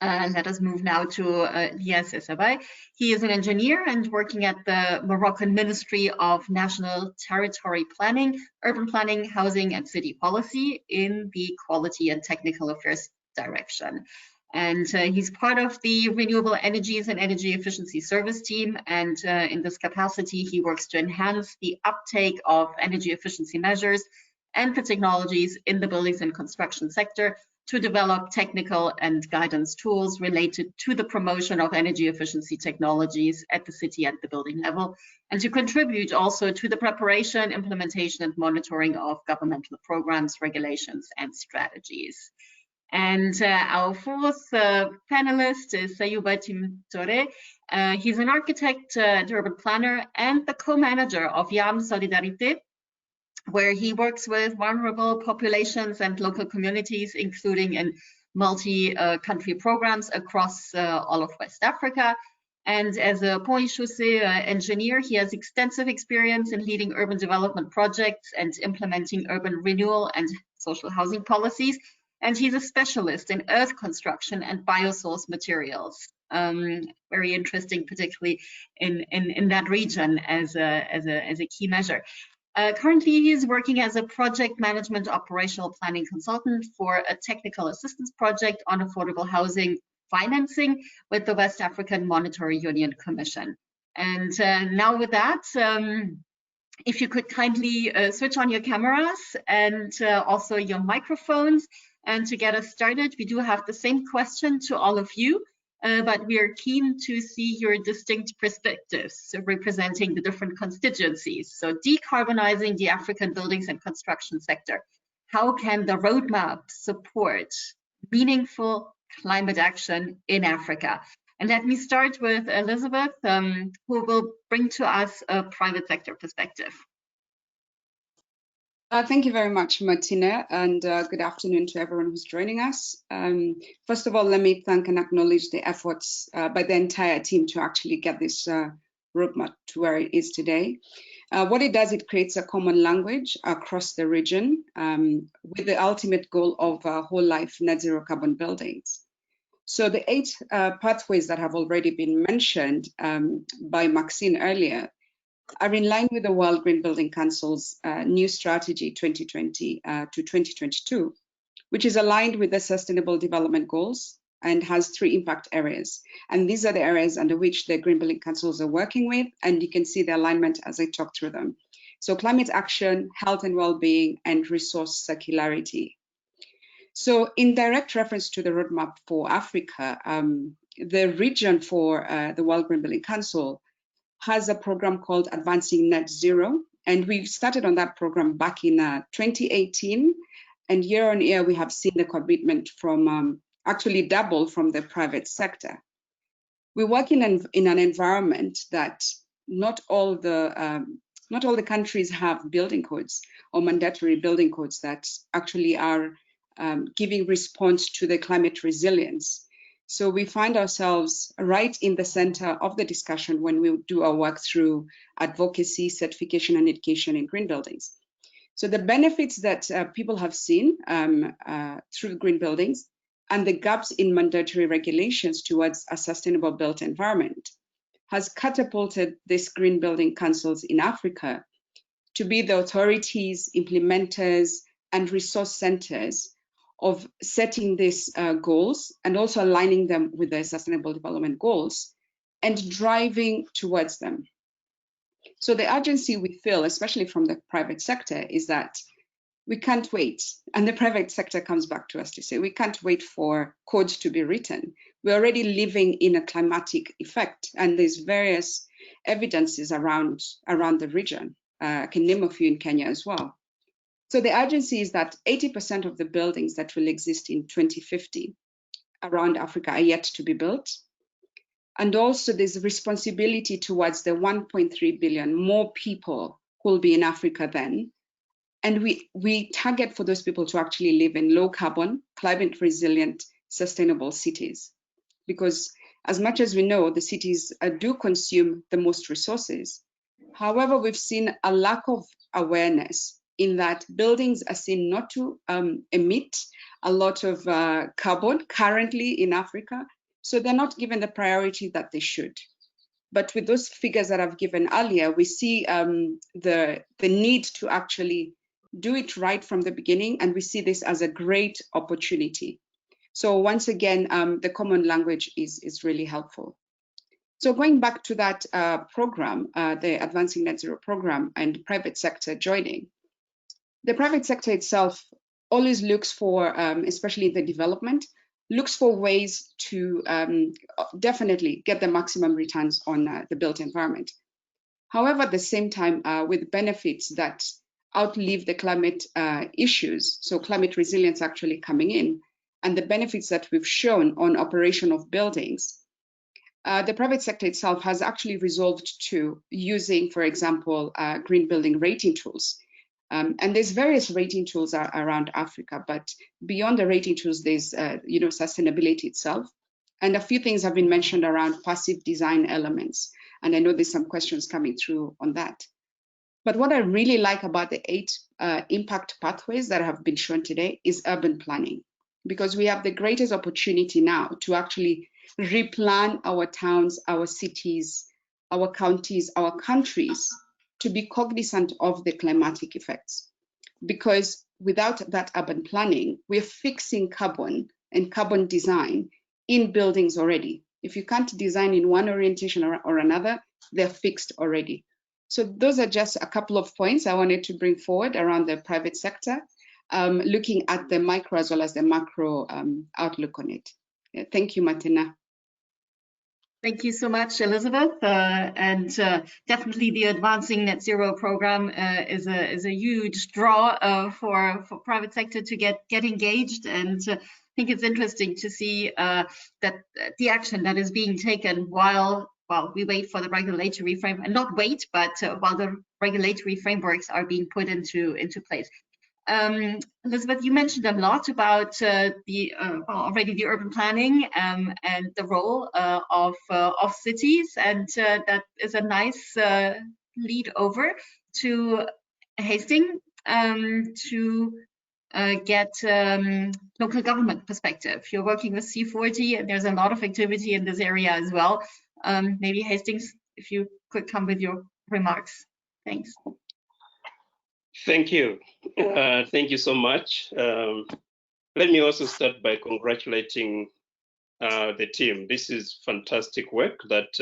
Let us move now to Lies Essabai. He is an engineer and working at the Moroccan Ministry of National Territory Planning, Urban Planning, Housing and City Policy in the Quality and Technical Affairs direction. And he's part of the Renewable Energies and Energy Efficiency Service team. And in this capacity, he works to enhance the uptake of energy efficiency measures and the technologies in the buildings and construction sector to develop technical and guidance tools related to the promotion of energy efficiency technologies at the city and the building level, and to contribute also to the preparation, implementation, and monitoring of governmental programs, regulations, and strategies. And our fourth panelist is Sayuba Timtore. He's an architect and urban planner and the co-manager of YAM Solidarité, where he works with vulnerable populations and local communities, including in multi-country programs across all of West Africa. And as a Pont Chaussée engineer, he has extensive experience in leading urban development projects and implementing urban renewal and social housing policies. And he's a specialist in earth construction and biosource materials. Very interesting, particularly in that region as a key measure. Currently, he is working as a project management operational planning consultant for a technical assistance project on affordable housing financing with the West African Monetary Union Commission. And now with that, if you could kindly switch on your cameras and also your microphones. And to get us started, we do have the same question to all of you, but we are keen to see your distinct perspectives, so representing the different constituencies. So decarbonizing the African buildings and construction sector. How can the roadmap support meaningful climate action in Africa? And let me start with Elizabeth, who will bring to us a private sector perspective. Thank you very much, Martina, and good afternoon to everyone who's joining us. First of all, let me thank and acknowledge the efforts by the entire team to actually get this roadmap to where it is today. What it does, it creates a common language across the region with the ultimate goal of whole life net zero carbon buildings. So the 8 pathways that have already been mentioned by Maxine earlier are in line with the World Green Building Council's new strategy 2020 to 2022, which is aligned with the Sustainable Development Goals and has 3 impact areas. And these are the areas under which the Green Building Councils are working with, and you can see the alignment as I talk through them. So climate action, health and well-being, and resource circularity. So in direct reference to the roadmap for Africa, the region for the World Green Building Council has a program called Advancing Net Zero. And we started on that program back in 2018. And year on year, we have seen the commitment from actually double from the private sector. We work in an environment that not all the countries have building codes or mandatory building codes that actually are giving response to the climate resilience. So we find ourselves right in the center of the discussion when we do our work through advocacy, certification, and education in green buildings. So the benefits that people have seen through green buildings and the gaps in mandatory regulations towards a sustainable built environment has catapulted these green building councils in Africa to be the authorities, implementers, and resource centers of setting these goals and also aligning them with the Sustainable Development Goals and driving towards them. So the urgency we feel, especially from the private sector, is that we can't wait. And the private sector comes back to us to say, we can't wait for codes to be written. We're already living in a climatic effect, and there's various evidences around the region. I can name a few in Kenya as well. So the urgency is that 80% of the buildings that will exist in 2050 around Africa are yet to be built. And also there's a responsibility towards the 1.3 billion more people who will be in Africa then. And we target for those people to actually live in low carbon, climate resilient, sustainable cities. Because as much as we know, the cities do consume the most resources. However, we've seen a lack of awareness in that buildings are seen not to emit a lot of carbon currently in Africa. So they're not given the priority that they should. But with those figures that I've given earlier, we see the need to actually do it right from the beginning, and we see this as a great opportunity. So once again, the common language is really helpful. So going back to that program, the Advancing Net Zero program and private sector joining, the private sector itself always looks for, especially the development, looks for ways to definitely get the maximum returns on the built environment. However, at the same time, with benefits that outlive the climate issues, so climate resilience actually coming in, and the benefits that we've shown on operation of buildings, the private sector itself has actually resolved to using, for example, green building rating tools. And there's various rating tools around Africa, but beyond the rating tools, there's sustainability itself. And a few things have been mentioned around passive design elements. And I know there's some questions coming through on that. But what I really like about the 8 impact pathways that have been shown today is urban planning, because we have the greatest opportunity now to actually replan our towns, our cities, our counties, our countries to be cognizant of the climatic effects. Because without that urban planning, we're fixing carbon and carbon design in buildings already. If you can't design in one orientation or another, they're fixed already. So those are just a couple of points I wanted to bring forward around the private sector, looking at the micro as well as the macro outlook on it. Yeah, thank you, Martina. Thank you so much, Elizabeth. And definitely the Advancing Net Zero program is a huge draw for private sector to get engaged. And I think it's interesting to see that the action that is being taken while we wait for the regulatory frame, and not wait, but while the regulatory frameworks are being put into place. Elizabeth, you mentioned a lot about already the urban planning and the role of cities, and that is a nice lead over to Hastings to get local government perspective. You're working with C40, and there's a lot of activity in this area as well. Maybe Hastings, if you could come with your remarks. Thanks. Thank you. Thank you so much. Let me also start by congratulating the team. This is fantastic work that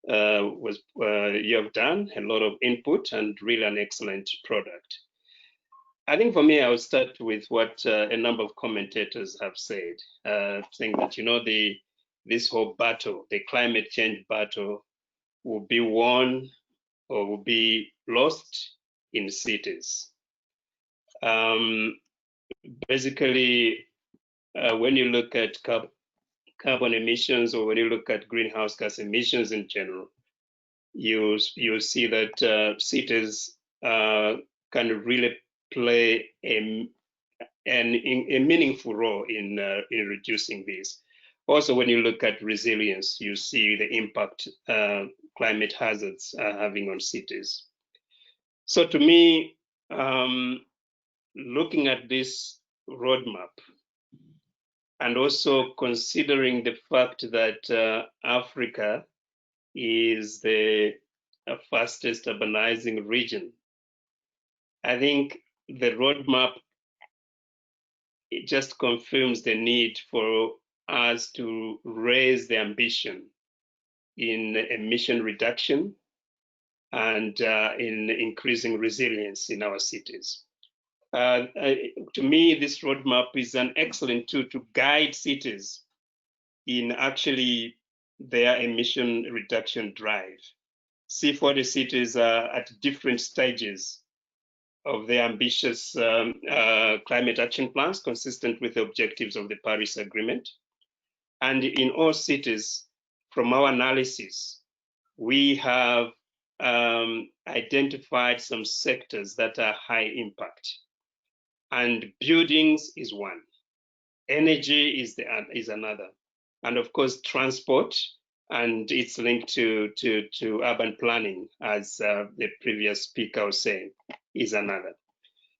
you have done, a lot of input and really an excellent product. I think for me, I will start with what a number of commentators have said, saying that, this whole battle, the climate change battle, will be won or will be lost in cities. Basically, when you look at carbon emissions, or when you look at greenhouse gas emissions in general, you see that cities can really play a meaningful role in reducing these. Also, when you look at resilience, you see the impact climate hazards are having on cities. So to me, looking at this roadmap and also considering the fact that Africa is the fastest urbanizing region, I think the roadmap, it just confirms the need for us to raise the ambition in emission reduction and in increasing resilience in our cities. To me, this roadmap is an excellent tool to guide cities in actually their emission reduction drive. C40 cities are at different stages of their ambitious climate action plans consistent with the objectives of the Paris Agreement. And in all cities, from our analysis, we have identified some sectors that are high impact. And buildings is one. Energy is another. And of course, transport, and it's linked to urban planning, as the previous speaker was saying, is another.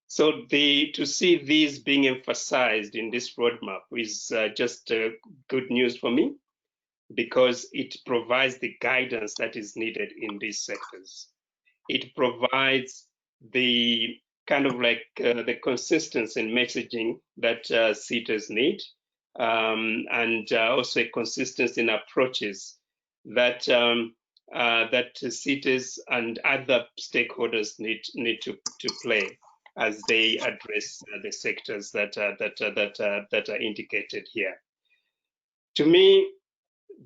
So to see these being emphasized in this roadmap is just good news for me, because it provides the guidance that is needed in these sectors. It provides the kind of like the consistency in messaging that cities need, and also a consistency in approaches that that cities and other stakeholders need to play as they address the sectors that are indicated here. To me,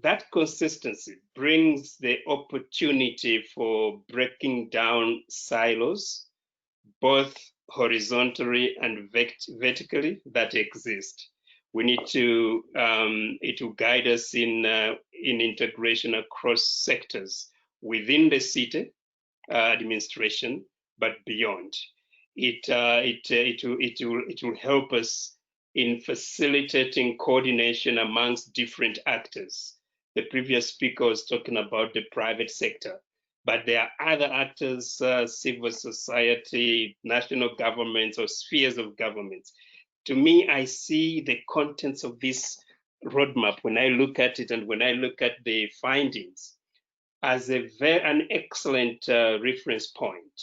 that consistency brings the opportunity for breaking down silos, both horizontally and vertically, that exist. We need to it will guide us in integration across sectors within the city administration, but beyond. It will help us in facilitating coordination amongst different actors. The previous speaker was talking about the private sector, but there are other actors, civil society, national governments, or spheres of governments. To me, I see the contents of this roadmap, when I look at it and when I look at the findings, as an excellent reference point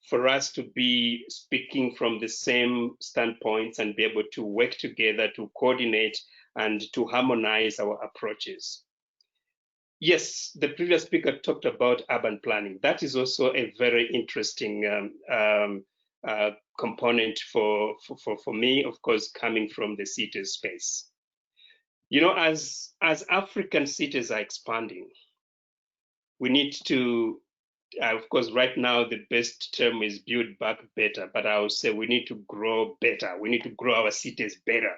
for us to be speaking from the same standpoints and be able to work together to coordinate and to harmonize our approaches. Yes, the previous speaker talked about urban planning. That is also a very interesting component for me, of course, coming from the city space. You know, as African cities are expanding, we need to, of course, right now the best term is build back better, but I would say we need to grow better. We need to grow our cities better.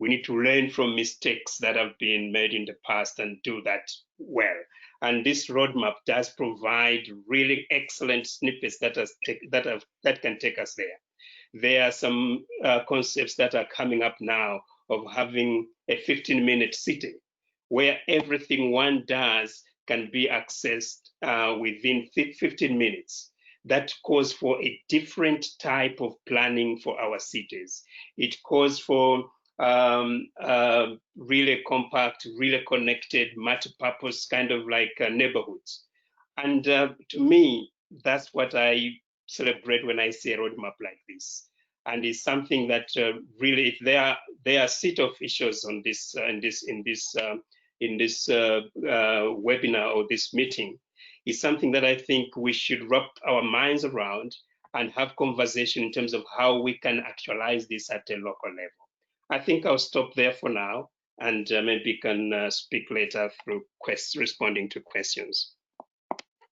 We need to learn from mistakes that have been made in the past and do that well. And this roadmap does provide really excellent snippets that can take us there. There are some concepts that are coming up now of having a 15-minute city where everything one does can be accessed within 15 minutes. That calls for a different type of planning for our cities. It calls for really compact, really connected, multi-purpose kind of like neighborhoods. And to me, that's what I celebrate when I see a roadmap like this. And it's something that really, if there are seat of issues on this in this webinar or this meeting, is something that I think we should wrap our minds around and have conversation in terms of how we can actualize this at a local level. I think I'll stop there for now, and maybe can speak later through responding to questions.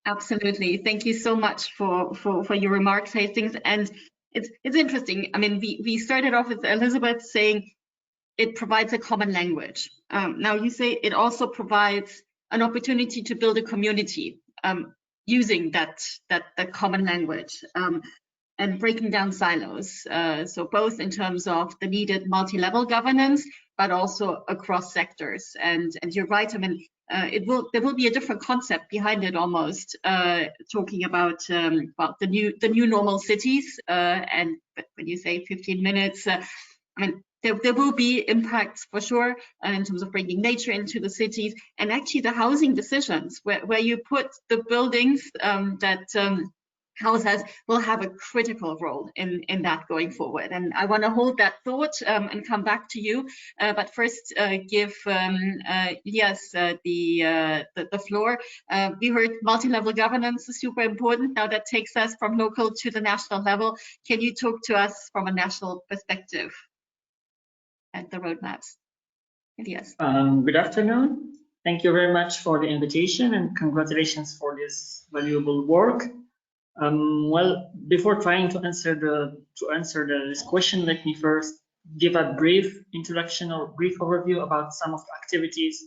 Absolutely. Thank you so much for your remarks, Hastings. And it's interesting. I mean, we started off with Elizabeth saying it provides a common language. Now you say it also provides an opportunity to build a community using that common language and breaking down silos. So both in terms of the needed multi-level governance, but also across sectors. And you're right. I mean, there will be a different concept behind it almost, talking about the new normal cities. And when you say 15 minutes, I mean, there will be impacts for sure in terms of bringing nature into the cities, and actually the housing decisions where you put the buildings that house us will have a critical role in that going forward. And I want to hold that thought and come back to you. But first, give Elias the floor. We heard multi-level governance is super important. Now that takes us from local to the national level. Can you talk to us from a national perspective at the roadmaps? Elias. Good afternoon. Thank you very much for the invitation and congratulations for this valuable work. Well, before trying to answer this question, let me first give a brief introduction or brief overview about some of the activities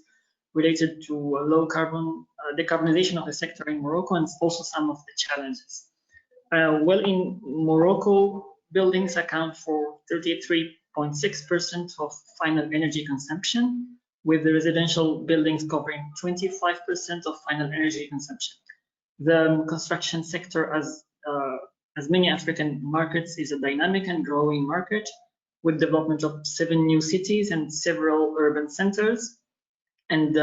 related to low carbon decarbonization of the sector in Morocco, and also some of the challenges. Well, in Morocco, buildings account for 33.6% of final energy consumption, with the residential buildings covering 25% of final energy consumption. The construction sector, as many African markets, is a dynamic and growing market, with development of 7 new cities and several urban centers. And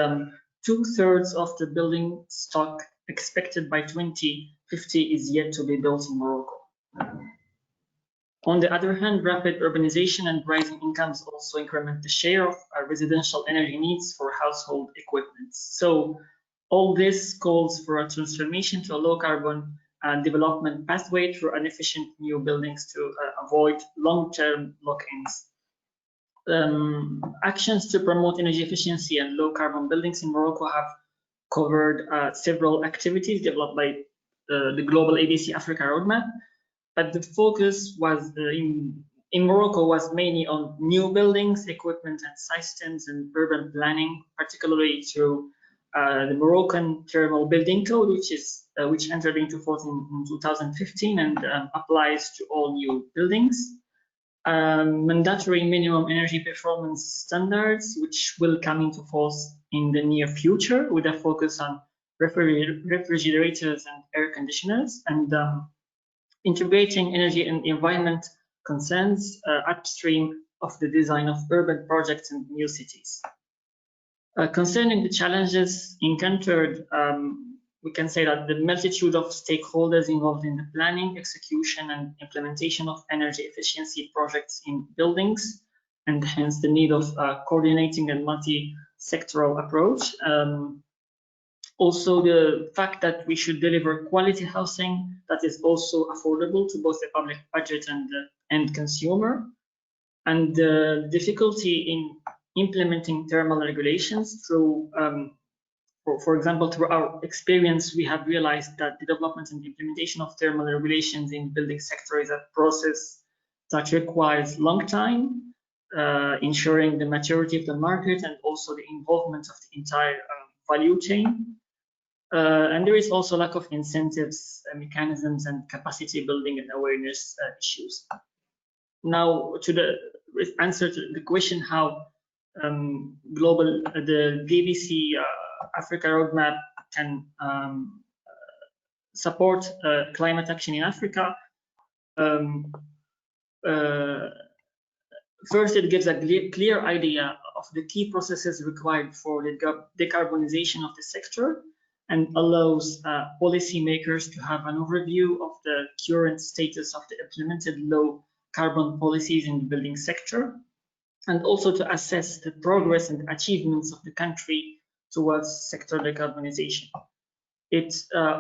2/3 of the building stock expected by 2050 is yet to be built in Morocco. On the other hand, rapid urbanization and rising incomes also increment the share of residential energy needs for household equipment. So all this calls for a transformation to a low carbon development pathway through inefficient new buildings to avoid long-term lock-ins. Actions to promote energy efficiency and low carbon buildings in Morocco have covered several activities developed by the GlobalABC Africa Roadmap, but the focus was in Morocco was mainly on new buildings, equipment and systems, and urban planning, particularly through the Moroccan Thermal Building Code, which entered into force in 2015 and applies to all new buildings. Mandatory minimum energy performance standards, which will come into force in the near future, with a focus on refrigerators and air conditioners, and integrating energy and environment concerns upstream of the design of urban projects and new cities. Concerning the challenges encountered, we can say that the multitude of stakeholders involved in the planning, execution, and implementation of energy efficiency projects in buildings, and hence the need of coordinating a multi-sectoral approach. Also, the fact that we should deliver quality housing that is also affordable to both the public budget and the end consumer, and the difficulty in implementing thermal regulations through for example, through our experience, we have realized that the development and implementation of thermal regulations in the building sector is a process that requires long time, ensuring the maturity of the market and also the involvement of the entire value chain. And there is also lack of incentives, mechanisms, and capacity building and awareness issues. Now, to the answer to the question how the GlobalABC Africa Roadmap can support climate action in Africa. First, it gives a clear idea of the key processes required for the decarbonization of the sector, and allows policymakers to have an overview of the current status of the implemented low carbon policies in the building sector, and also to assess the progress and achievements of the country towards sector decarbonization. It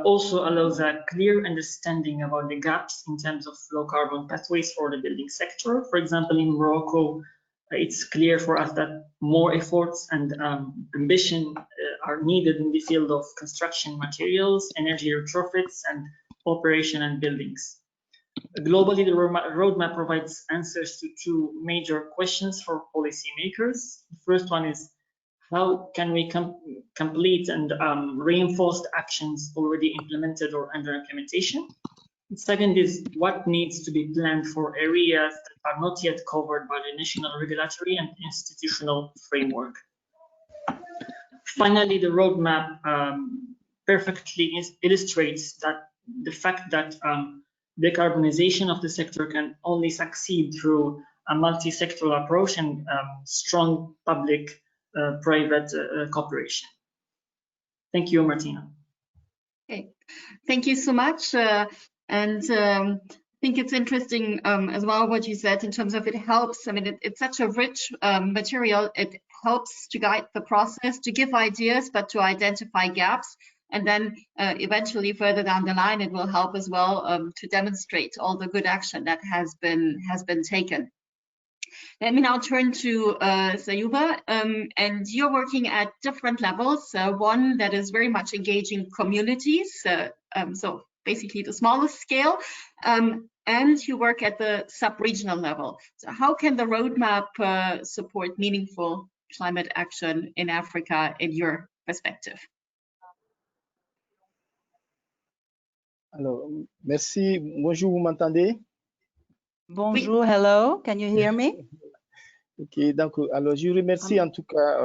also allows a clear understanding about the gaps in terms of low carbon pathways for the building sector. For example, in Morocco, it's clear for us that more efforts and ambition are needed in the field of construction materials, energy retrofits, and operation and buildings. Globally, the roadmap provides answers to 2 major questions for policymakers. The first one is, how can we complete and reinforce the actions already implemented or under implementation? The second is, what needs to be planned for areas that are not yet covered by the national regulatory and institutional framework? Finally, the roadmap perfectly illustrates that the fact that decarbonization of the sector can only succeed through a multi-sectoral approach and strong public private cooperation. Thank you, Martina. Okay, thank you so much. I think it's interesting as well what you said in terms of it helps. I mean, it's such a rich material. It helps to guide the process, to give ideas, but to identify gaps. And then eventually further down the line, it will help as well to demonstrate all the good action that has been taken. Let me now turn to Sayuba, and you're working at different levels. One that is very much engaging communities, so basically the smallest scale, and and you work at the sub-regional level. So how can the roadmap support meaningful climate action in Africa in your perspective? Alors, merci. Bonjour, vous m'entendez? Bonjour, hello, can you hear me? Ok, donc, alors je vous remercie en tout cas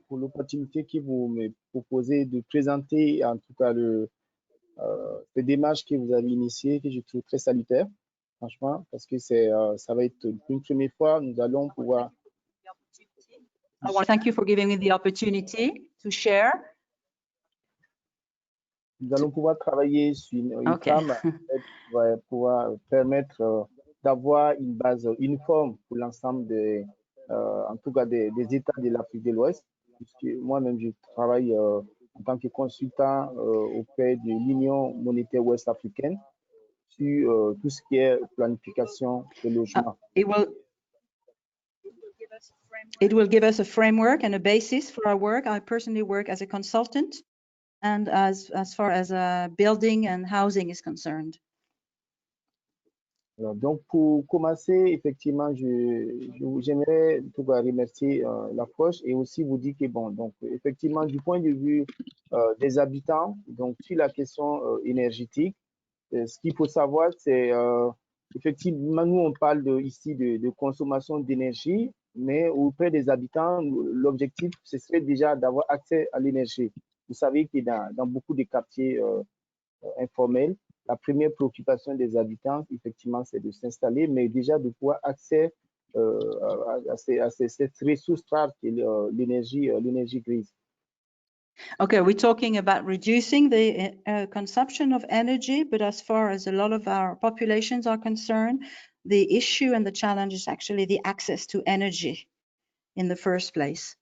pour l'opportunité que vous me proposez de présenter en tout cas les démarches que vous avez initiées, que je trouve très salutaires, franchement, parce que ça va être une première fois, nous allons pouvoir. I want to thank you for giving me the opportunity to share. Nous allons pouvoir travailler sur une trame qui va pouvoir permettre d'avoir une base uniforme pour l'ensemble en tout cas des États de l'Afrique de l'Ouest, puisque moi-même je travaille en tant que consultant auprès de l'Union monétaire ouest-africaine sur tout ce qui est planification de logement. It will give us a framework and a basis for our work. I personally work as a consultant and as far as building and housing is concerned. Alors, donc, pour commencer, effectivement, j'aimerais tout cas remercier l'approche et aussi vous dire que, bon, donc, effectivement, du point de vue des habitants, donc, sur la question énergétique, ce qu'il faut savoir, c'est effectivement, nous, on parle ici de consommation d'énergie, mais auprès des habitants, l'objectif, ce serait déjà d'avoir accès à l'énergie. Vous savez que dans beaucoup de quartiers informels, la première préoccupation des habitants, effectivement, c'est de s'installer, mais déjà de pouvoir accès à cette ressource rare qui est l'énergie grise. Okay, we're talking about reducing the consumption of energy, but as far as a lot of our populations are concerned, the issue and the challenge is actually the access to energy in the first place.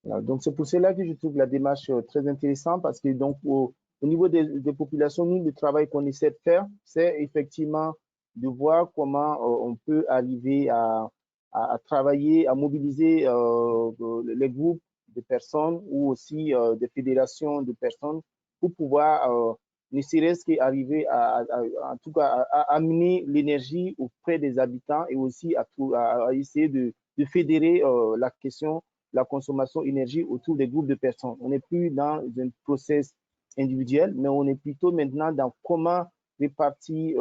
Voilà, donc c'est pour cela que je trouve la démarche très intéressante parce que donc au niveau des populations, nous, le travail qu'on essaie de faire, c'est effectivement de voir comment on peut arriver à travailler, à mobiliser les groupes de personnes ou aussi des fédérations de personnes pour pouvoir, ne serait-ce qu'arriver en tout cas, à amener l'énergie auprès des habitants et aussi à essayer de fédérer la question de la consommation d'énergie autour des groupes de personnes. On n'est plus dans un process individuel, mais on est plutôt maintenant dans comment répartir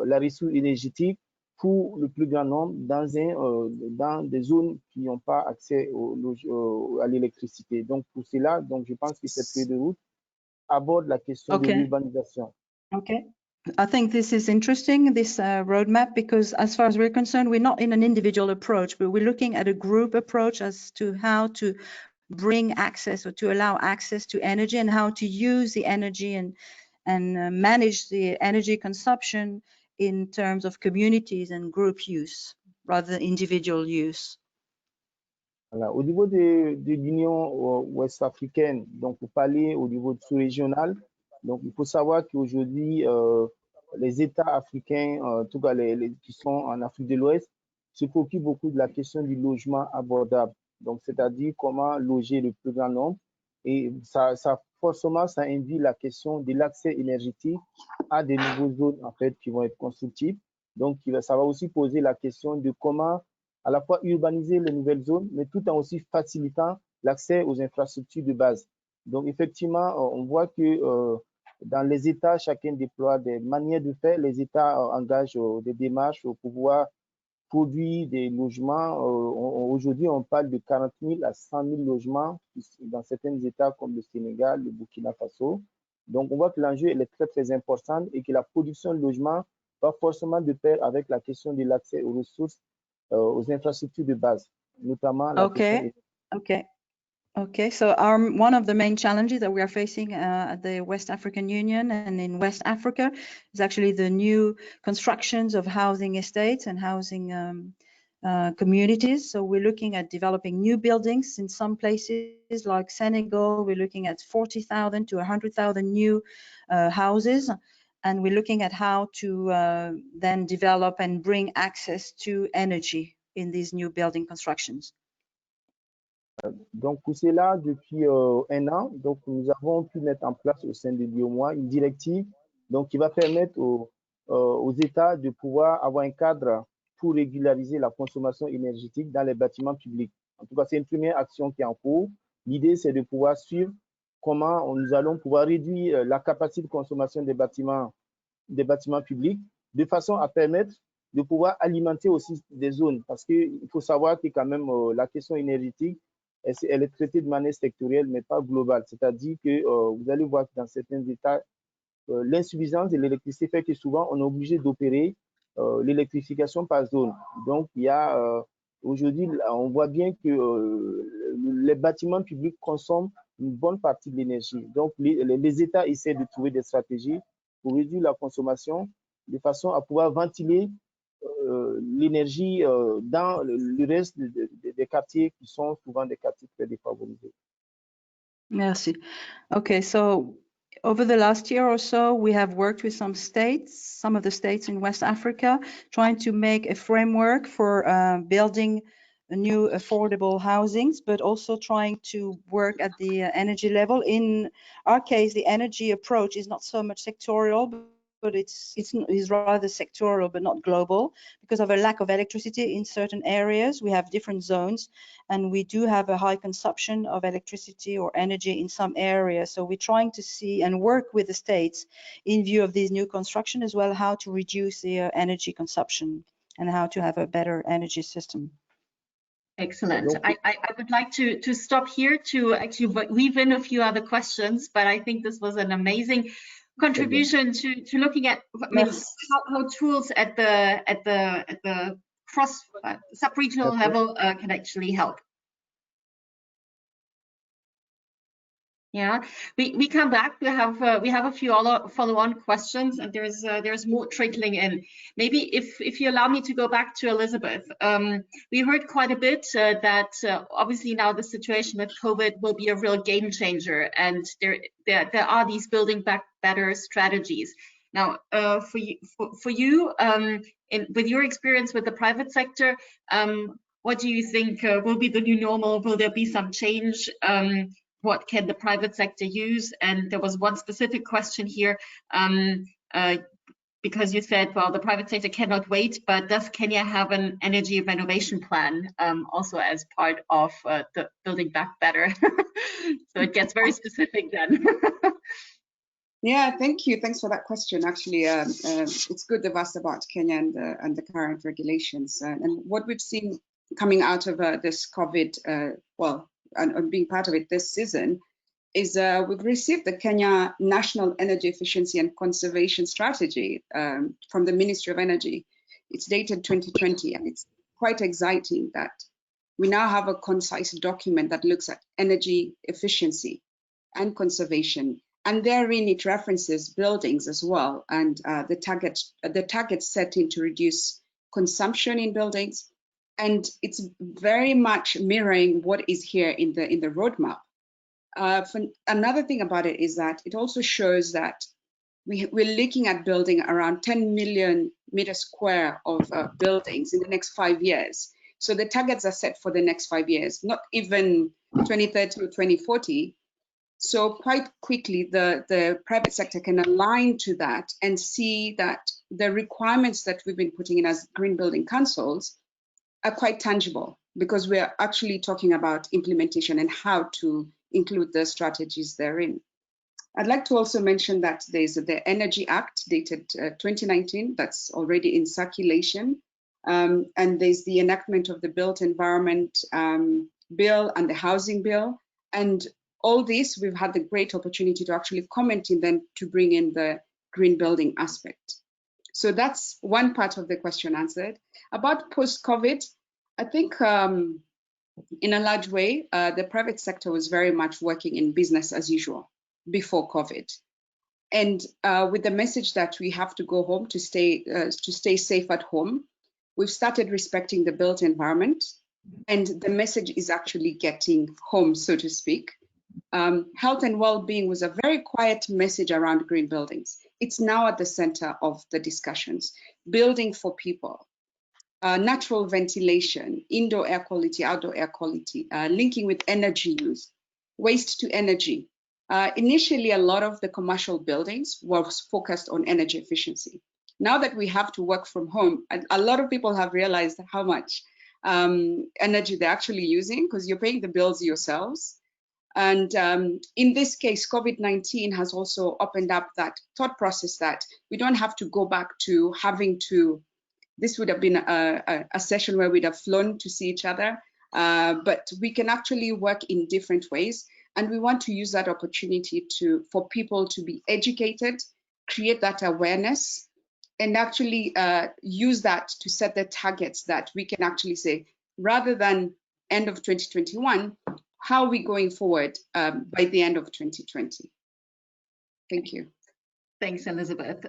la ressource énergétique pour le plus grand nombre dans des zones qui n'ont pas accès à l'électricité. Donc, pour cela, donc, je pense que cette feuille de route aborde la question de l'urbanisation. Okay. I think this is interesting, this roadmap, because as far as we're concerned, we're not in an individual approach, but we're looking at a group approach as to how to bring access or to allow access to energy and how to use the energy and manage the energy consumption in terms of communities and group use rather than individual use. Voilà. Au niveau de l'Union ouest-africaine, donc pour parler au niveau sous-régional, donc il faut savoir qu'aujourd'hui, les États africains, en tout cas qui sont en Afrique de l'Ouest, se préoccupent beaucoup de la question du logement abordable. Donc, c'est-à-dire comment loger le plus grand nombre. Et forcément, ça induit la question de l'accès énergétique à des nouvelles zones, en fait, qui vont être constructibles. Donc, ça va aussi poser la question de comment à la fois urbaniser les nouvelles zones, mais tout en aussi facilitant l'accès aux infrastructures de base. Donc, effectivement, on voit que dans les États, chacun déploie des manières de faire. Les États engagent des démarches pour pouvoir produire des logements. Aujourd'hui, on parle de 40 000 à 100 000 logements dans certains États comme le Sénégal, le Burkina Faso. Donc, on voit que l'enjeu est très, très important et que la production de logements va forcément de pair avec la question de l'accès aux ressources, aux infrastructures de base, notamment la question. Okay, so one of the main challenges that we are facing at the West African Union and in West Africa is actually the new constructions of housing estates and housing communities. So we're looking at developing new buildings in some places like Senegal. We're looking at 40,000 to 100,000 new houses. And we're looking at how to then develop and bring access to energy in these new building constructions. Donc, pour cela, depuis un an, donc, nous avons pu mettre en place au sein de l'IOMOA une directive donc, qui va permettre aux aux États de pouvoir avoir un cadre pour régulariser la consommation énergétique dans les bâtiments publics. En tout cas, c'est une première action qui est en cours. L'idée, c'est de pouvoir suivre comment nous allons pouvoir réduire la capacité de consommation des bâtiments publics de façon à permettre de pouvoir alimenter aussi des zones. Parce qu'il faut savoir que quand même la question énergétique, elle est traitée de manière sectorielle, mais pas globale. C'est-à-dire que vous allez voir que dans certains États, l'insuffisance de l'électricité fait que souvent on est obligé d'opérer l'électrification par zone. Donc il y a aujourd'hui, on voit bien que les bâtiments publics consomment une bonne partie de l'énergie. Donc les États essaient de trouver des stratégies pour réduire la consommation de façon à pouvoir ventiler l'énergie dans le reste des quartiers qui sont souvent des quartiers très défavorisés. Merci. Okay, so over the last year or so, we have worked with some of the states in West Africa, trying to make a framework for building new affordable housings, but also trying to work at the energy level. In our case, the energy approach is not so much sectorial, but it's rather sectoral but not global because of a lack of electricity in certain areas. We have different zones and we do have a high consumption of electricity or energy in some areas. So we're trying to see and work with the states in view of these new construction as well, how to reduce the energy consumption and how to have a better energy system. Excellent. I would like to stop here to actually weave in a few other questions, but I think this was an amazing contribution to looking at how tools at the cross sub-regional level can actually help. Yeah, we come back. We have a few other follow-on questions, and there's more trickling in. Maybe if you allow me to go back to Elizabeth, we heard quite a bit that obviously now the situation with COVID will be a real game changer, and there are these building back better strategies. Now, for you, with your experience with the private sector, what do you think will be the new normal? Will there be some change? What can the private sector use? And there was one specific question here, because you said, well, the private sector cannot wait, but does Kenya have an energy renovation plan also as part of the Building Back Better? So it gets very specific then. Yeah, thank you. Thanks for that question. Actually, it's good they've asked about Kenya and the current regulations. And what we've seen coming out of this COVID, and being part of it this season, is we've received the Kenya National Energy Efficiency and Conservation Strategy from the Ministry of Energy. It's dated 2020, and it's quite exciting that we now have a concise document that looks at energy efficiency and conservation. And therein it references buildings as well, and the target setting to reduce consumption in buildings. And it's very much mirroring what is here in the roadmap. Another thing about it is that it also shows that we're looking at building around 10 million meters square of buildings in the next 5 years. So the targets are set for the next 5 years, not even 2030 or 2040. So quite quickly, the private sector can align to that and see that the requirements that we've been putting in as green building councils are quite tangible, because we are actually talking about implementation and how to include the strategies therein. I'd like to also mention that there's the Energy Act dated 2019 that's already in circulation, and there's the enactment of the Built Environment Bill and the Housing Bill, and all this we've had the great opportunity to actually comment in them to bring in the green building aspect. So that's one part of the question answered. About post-COVID, I think in a large way, the private sector was very much working in business as usual before COVID. And with the message that we have to go home to stay safe at home, we've started respecting the built environment, and the message is actually getting home, so to speak. Health and well-being was a very quiet message around green buildings. It's now at the center of the discussions. Building for people, natural ventilation, indoor air quality, outdoor air quality, linking with energy use, waste to energy. Initially, a lot of the commercial buildings was focused on energy efficiency. Now that we have to work from home, a lot of people have realized how much energy they're actually using, because you're paying the bills yourselves. And in this case, COVID-19 has also opened up that thought process that we don't have to go back to having to, this would have been a session where we'd have flown to see each other, but we can actually work in different ways. And we want to use that opportunity for people to be educated, create that awareness, and actually use that to set the targets that we can actually say, rather than end of 2021, how are we going forward by the end of 2020? Thank you. Thanks, Elizabeth.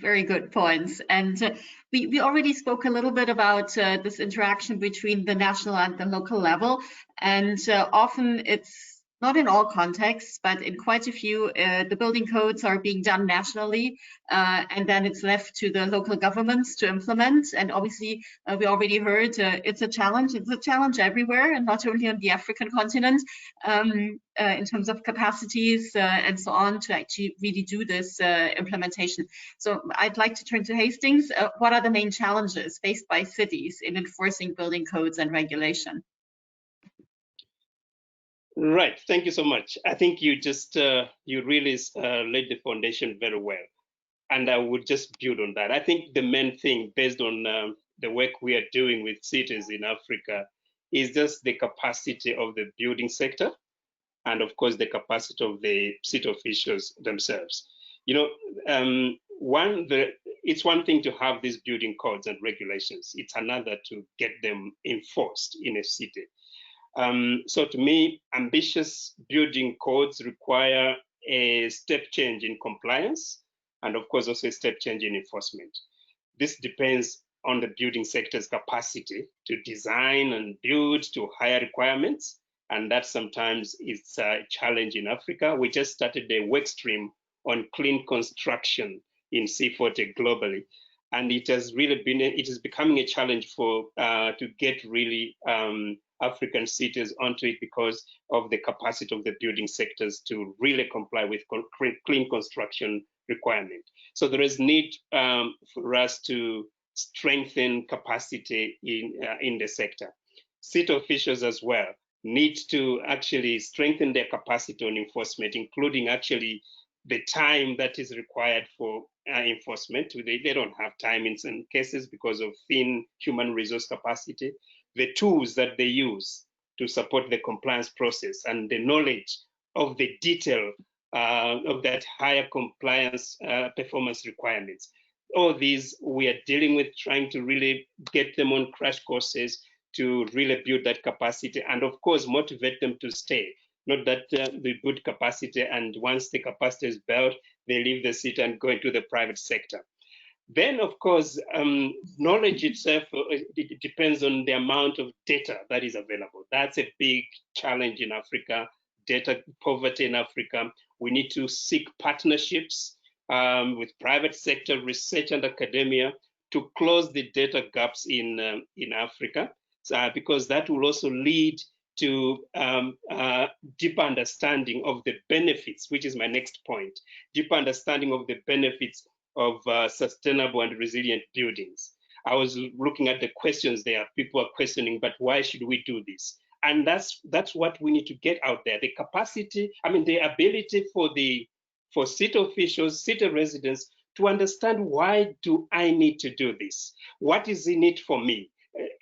Very good points. And we already spoke a little bit about this interaction between the national and the local level. And often it's not in all contexts, but in quite a few, the building codes are being done nationally, and then it's left to the local governments to implement. And obviously, we already heard it's a challenge. It's a challenge everywhere, and not only on the African continent, in terms of capacities and so on, to actually really do this implementation. So I'd like to turn to Hastings. What are the main challenges faced by cities in enforcing building codes and regulation? Right, thank you so much. I think you just, you really laid the foundation very well. And I would just build on that. I think the main thing, based on the work we are doing with cities in Africa, is just the capacity of the building sector, and of course, the capacity of the city officials themselves. You know, it's one thing to have these building codes and regulations. It's another to get them enforced in a city. So to me, ambitious building codes require a step change in compliance, and of course also a step change in enforcement. This depends on the building sector's capacity to design and build to higher requirements, and that sometimes is a challenge in Africa. We just started a work stream on clean construction in C40 globally, and it has really been, it is becoming a challenge for to get really African cities onto it because of the capacity of the building sectors to really comply with clean construction requirement. So there is need for us to strengthen capacity in the sector. City officials as well need to actually strengthen their capacity on enforcement, including actually the time that is required for enforcement. They don't have time in some cases because of thin human resource capacity. The tools that they use to support the compliance process and the knowledge of the detail of that higher compliance performance requirements. All these we are dealing with, trying to really get them on crash courses to really build that capacity and of course motivate them to stay. Not that they build capacity and once the capacity is built, they leave the city and go into the private sector. Then, of course, knowledge itself, it depends on the amount of data that is available. That's a big challenge in Africa, data poverty in Africa. We need to seek partnerships with private sector, research and academia to close the data gaps in Africa, because that will also lead to deeper understanding of the benefits, which is my next point, deeper understanding of the benefits of sustainable and resilient buildings. I was looking at the questions there. People are questioning, but why should we do this? And that's what we need to get out there. The capacity, I mean, the ability for city officials, city residents to understand, why do I need to do this? What is in it for me?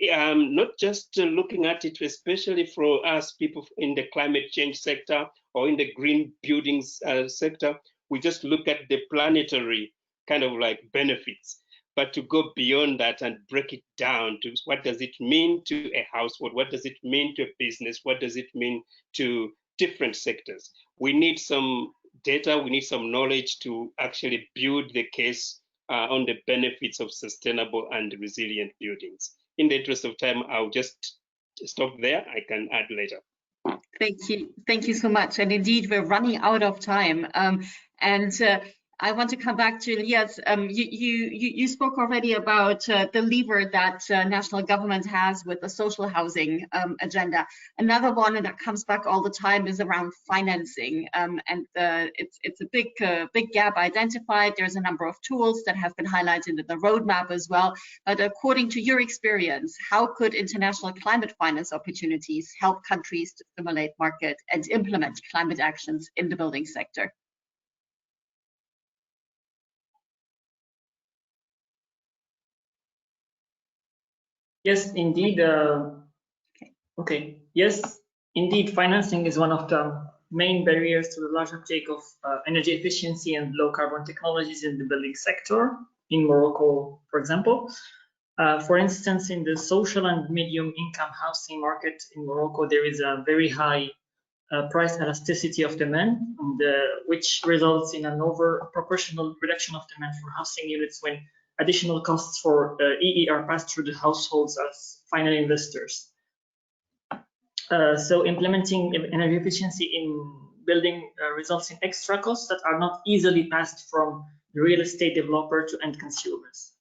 Not just looking at it, especially for us people in the climate change sector or in the green buildings sector, we just look at the planetary kind of like benefits, but to go beyond that and break it down to what does it mean to a household, what does it mean to a business, what does it mean to different sectors. We need some data, we need some knowledge to actually build the case on the benefits of sustainable and resilient buildings. In the interest of time, I'll just stop there. I can add later. Thank you so much. And indeed, we're running out of time. I want to come back to Elias. You spoke already about the lever that national government has with the social housing agenda. Another one that comes back all the time is around financing, and it's a big gap identified. There's a number of tools that have been highlighted in the roadmap as well. But according to your experience, how could international climate finance opportunities help countries to stimulate market and implement climate actions in the building sector? Yes, indeed. Okay. Yes, indeed. Financing is one of the main barriers to the large uptake of energy efficiency and low carbon technologies in the building sector in Morocco, for example. For instance, in the social and medium income housing market in Morocco, there is a very high price elasticity of demand, and, which results in an over proportional reduction of demand for housing units when additional costs for EE are passed through the households as final investors. So implementing energy efficiency in building results in extra costs that are not easily passed from the real estate developer to end consumers.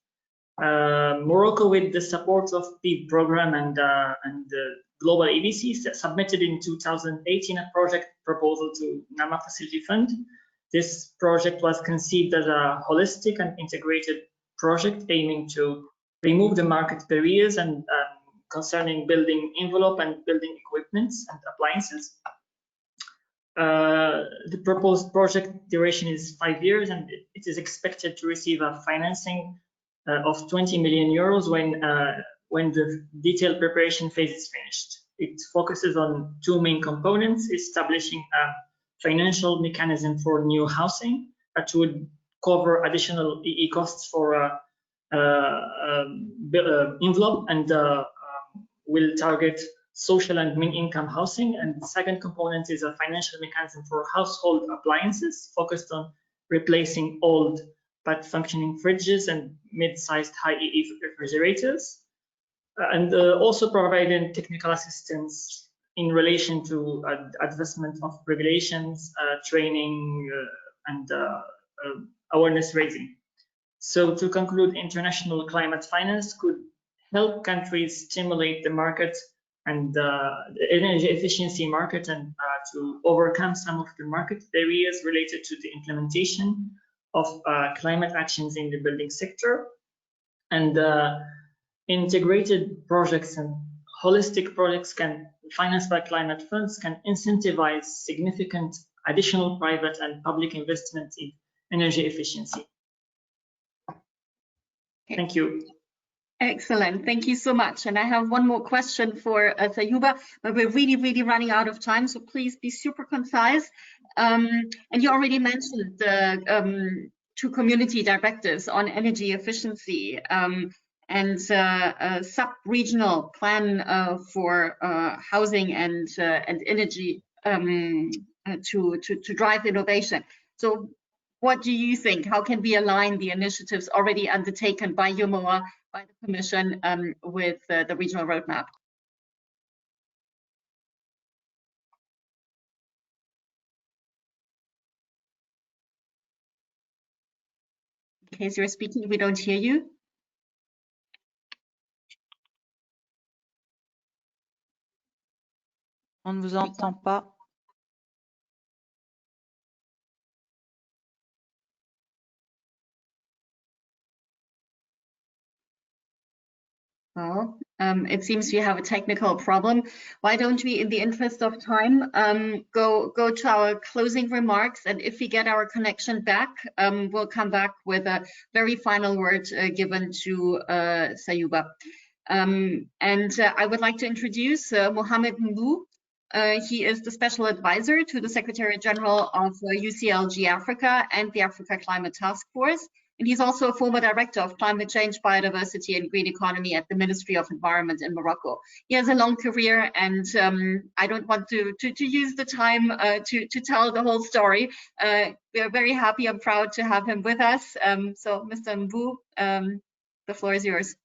Morocco, with the support of the program and the GlobalABC, submitted in 2018 a project proposal to NAMA Facility Fund. This project was conceived as a holistic and integrated project aiming to remove the market barriers and concerning building envelope and building equipments and appliances. The proposed project duration is 5 years, and it is expected to receive a financing of 20 million euros when the detailed preparation phase is finished. It focuses on two main components: establishing a financial mechanism for new housing that would cover additional EE costs for envelope and will target social and mid-income housing. And the second component is a financial mechanism for household appliances focused on replacing old but functioning fridges and mid-sized high EE refrigerators, and also providing technical assistance in relation to advancement of regulations, training, and awareness raising. So to conclude, international climate finance could help countries stimulate the market and the energy efficiency market, and to overcome some of the market barriers related to the implementation of climate actions in the building sector. And integrated projects and holistic projects financed by climate funds can incentivize significant additional private and public investment in energy efficiency. Okay. Thank you. Excellent. Thank you so much. And I have one more question for Sayouba, but we're really running out of time, so please be super concise. And you already mentioned the two community directives on energy efficiency and a sub-regional plan for housing and energy to drive innovation. So what do you think? How can we align the initiatives already undertaken by UMOA, by the Commission, with the regional roadmap? In case you're speaking, we don't hear you. On ne vous entend pas. Well, it seems we have a technical problem. Why don't we, in the interest of time, go to our closing remarks, and if we get our connection back, we'll come back with a very final word given to Sayouba. And I would like to introduce Mohamed Mbou. He is the Special Advisor to the Secretary General of UCLG Africa and the Africa Climate Task Force. And he's also a former Director of Climate Change, Biodiversity and Green Economy at the Ministry of Environment in Morocco. He has a long career, and I don't want to use the time to tell the whole story. We're very happy and proud to have him with us. So Mr. Mbou, the floor is yours.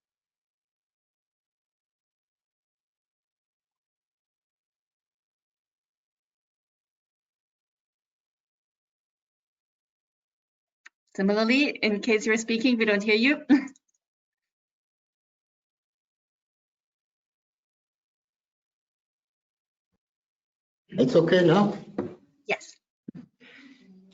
Similarly, in case you're speaking, we don't hear you. It's okay now? Yes.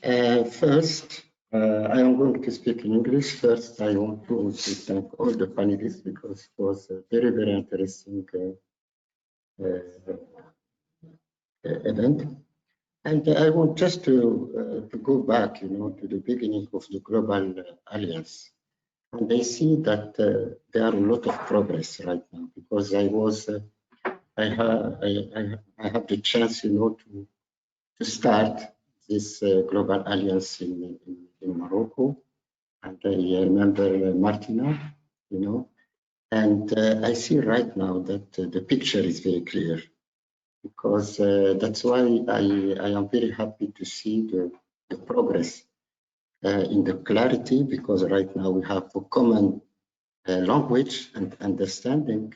First, I am going to speak in English. First, I want to thank all the panelists because it was a very, very interesting event. And I want just to go back, to the beginning of the Global Alliance. And I see that there are a lot of progress right now because I have the chance, to start this Global Alliance in Morocco. And I remember Martina, and I see right now that the picture is very clear because that's why I am very happy to see the progress in the clarity because right now we have a common language and understanding,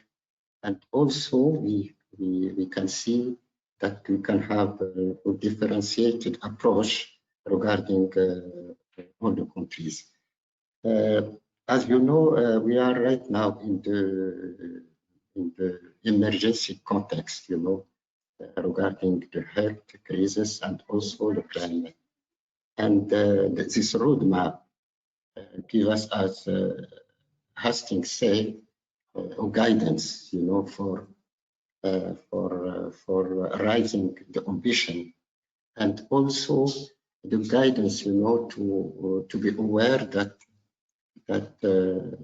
and also we can see that we can have a differentiated approach regarding all the countries. As you know, we are right now in the emergency context, regarding the health crisis and also the climate. And this roadmap gives us, as Hastings said, guidance, for raising the ambition, and also the guidance, to be aware that the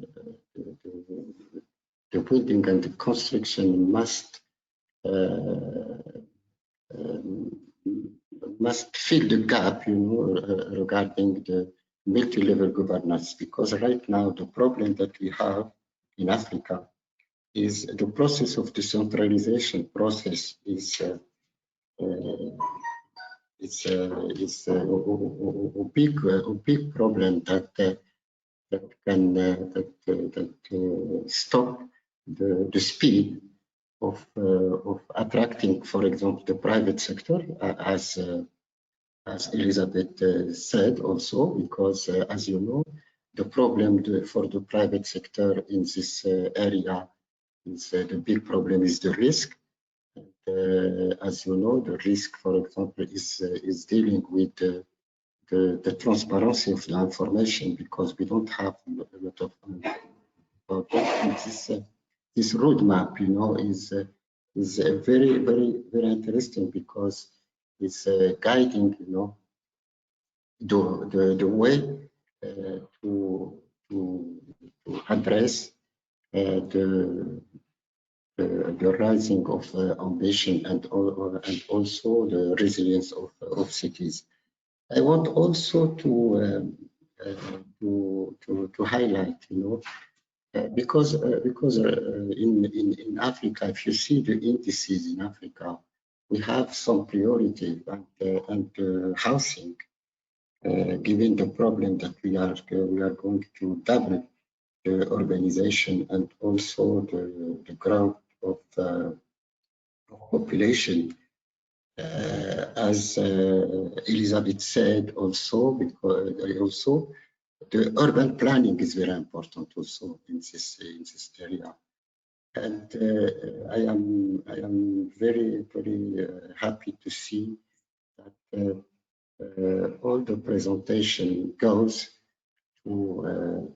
building and the construction must fill the gap, regarding the multi-level governance, because right now the problem that we have in Africa is the process of decentralization process is a big problem that can stop the speed of attracting, for example, the private sector, as Elizabeth said also, because as you know, the problem for the private sector in this area is the big problem is the risk. And, as you know, the risk, for example, is dealing with the transparency of the information, because we don't have a lot of about that. This roadmap, is very, very, very interesting because it's guiding, the way to address the rising of ambition and also the resilience of cities. I want also to highlight, because in Africa, if you see the indices in Africa, we have some priority and housing, given the problem that we are going to double the organization and also the growth of population. As Elizabeth said also, because also the urban planning is very important also in this area. And I am very, very happy to see that all the presentation goes to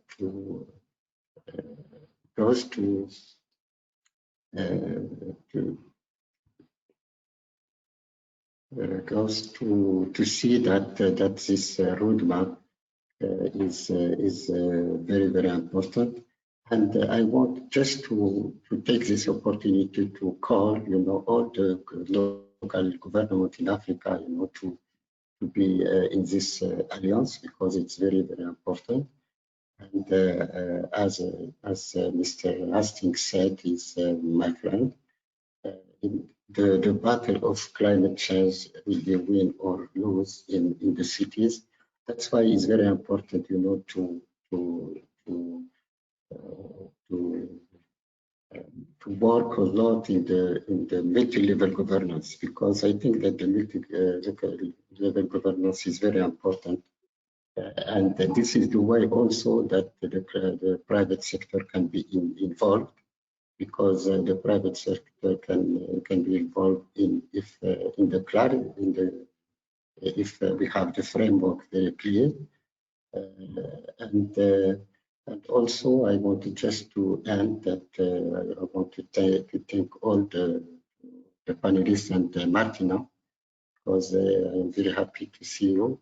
see that this roadmap is very, very important. And I want just to take this opportunity to call, all the local government in Africa, to be in this alliance, because it's very, very important. And as Mr. Hastings said, is my friend. The battle of climate change will be win or lose in the cities. That's why it's very important, to work a lot in the multi-level governance, because I think that the multi-level governance is very important And this is the way also that the private sector can be involved, because the private sector can be involved if we have the framework very clear. And also I wanted just to end that I want to thank all the panelists and Martina, because I'm very happy to see you,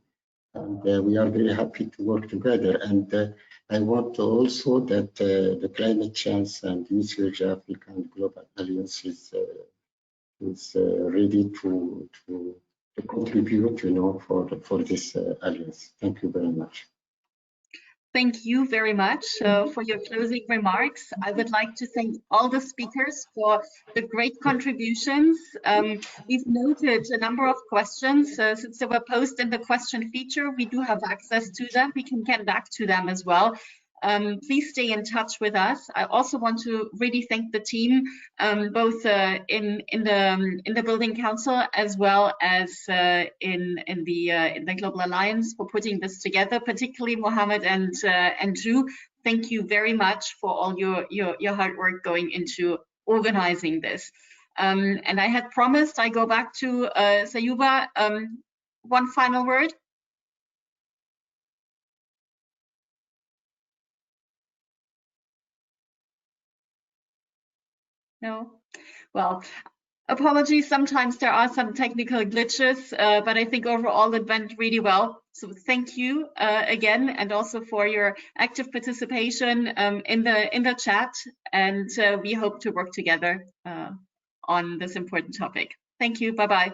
and we are very happy to work together. And I want also that the climate change and Research Africa and Global Alliance is ready to contribute, for this alliance. Thank you very much. Thank you very much for your closing remarks. I would like to thank all the speakers for the great contributions. We've noted a number of questions. Since they were posted in the question feature, we do have access to them. We can get back to them as well. Please stay in touch with us. I also want to really thank the team, both in the Building Council as well as in the Global Alliance, for putting this together. Particularly Mohammed and Drew. Thank you very much for all your hard work going into organizing this. And I had promised I go back to Sayuba. One final word. No? Well, apologies, sometimes there are some technical glitches, but I think overall it went really well. So thank you again, and also for your active participation in the chat, and we hope to work together on this important topic. Thank you, bye-bye.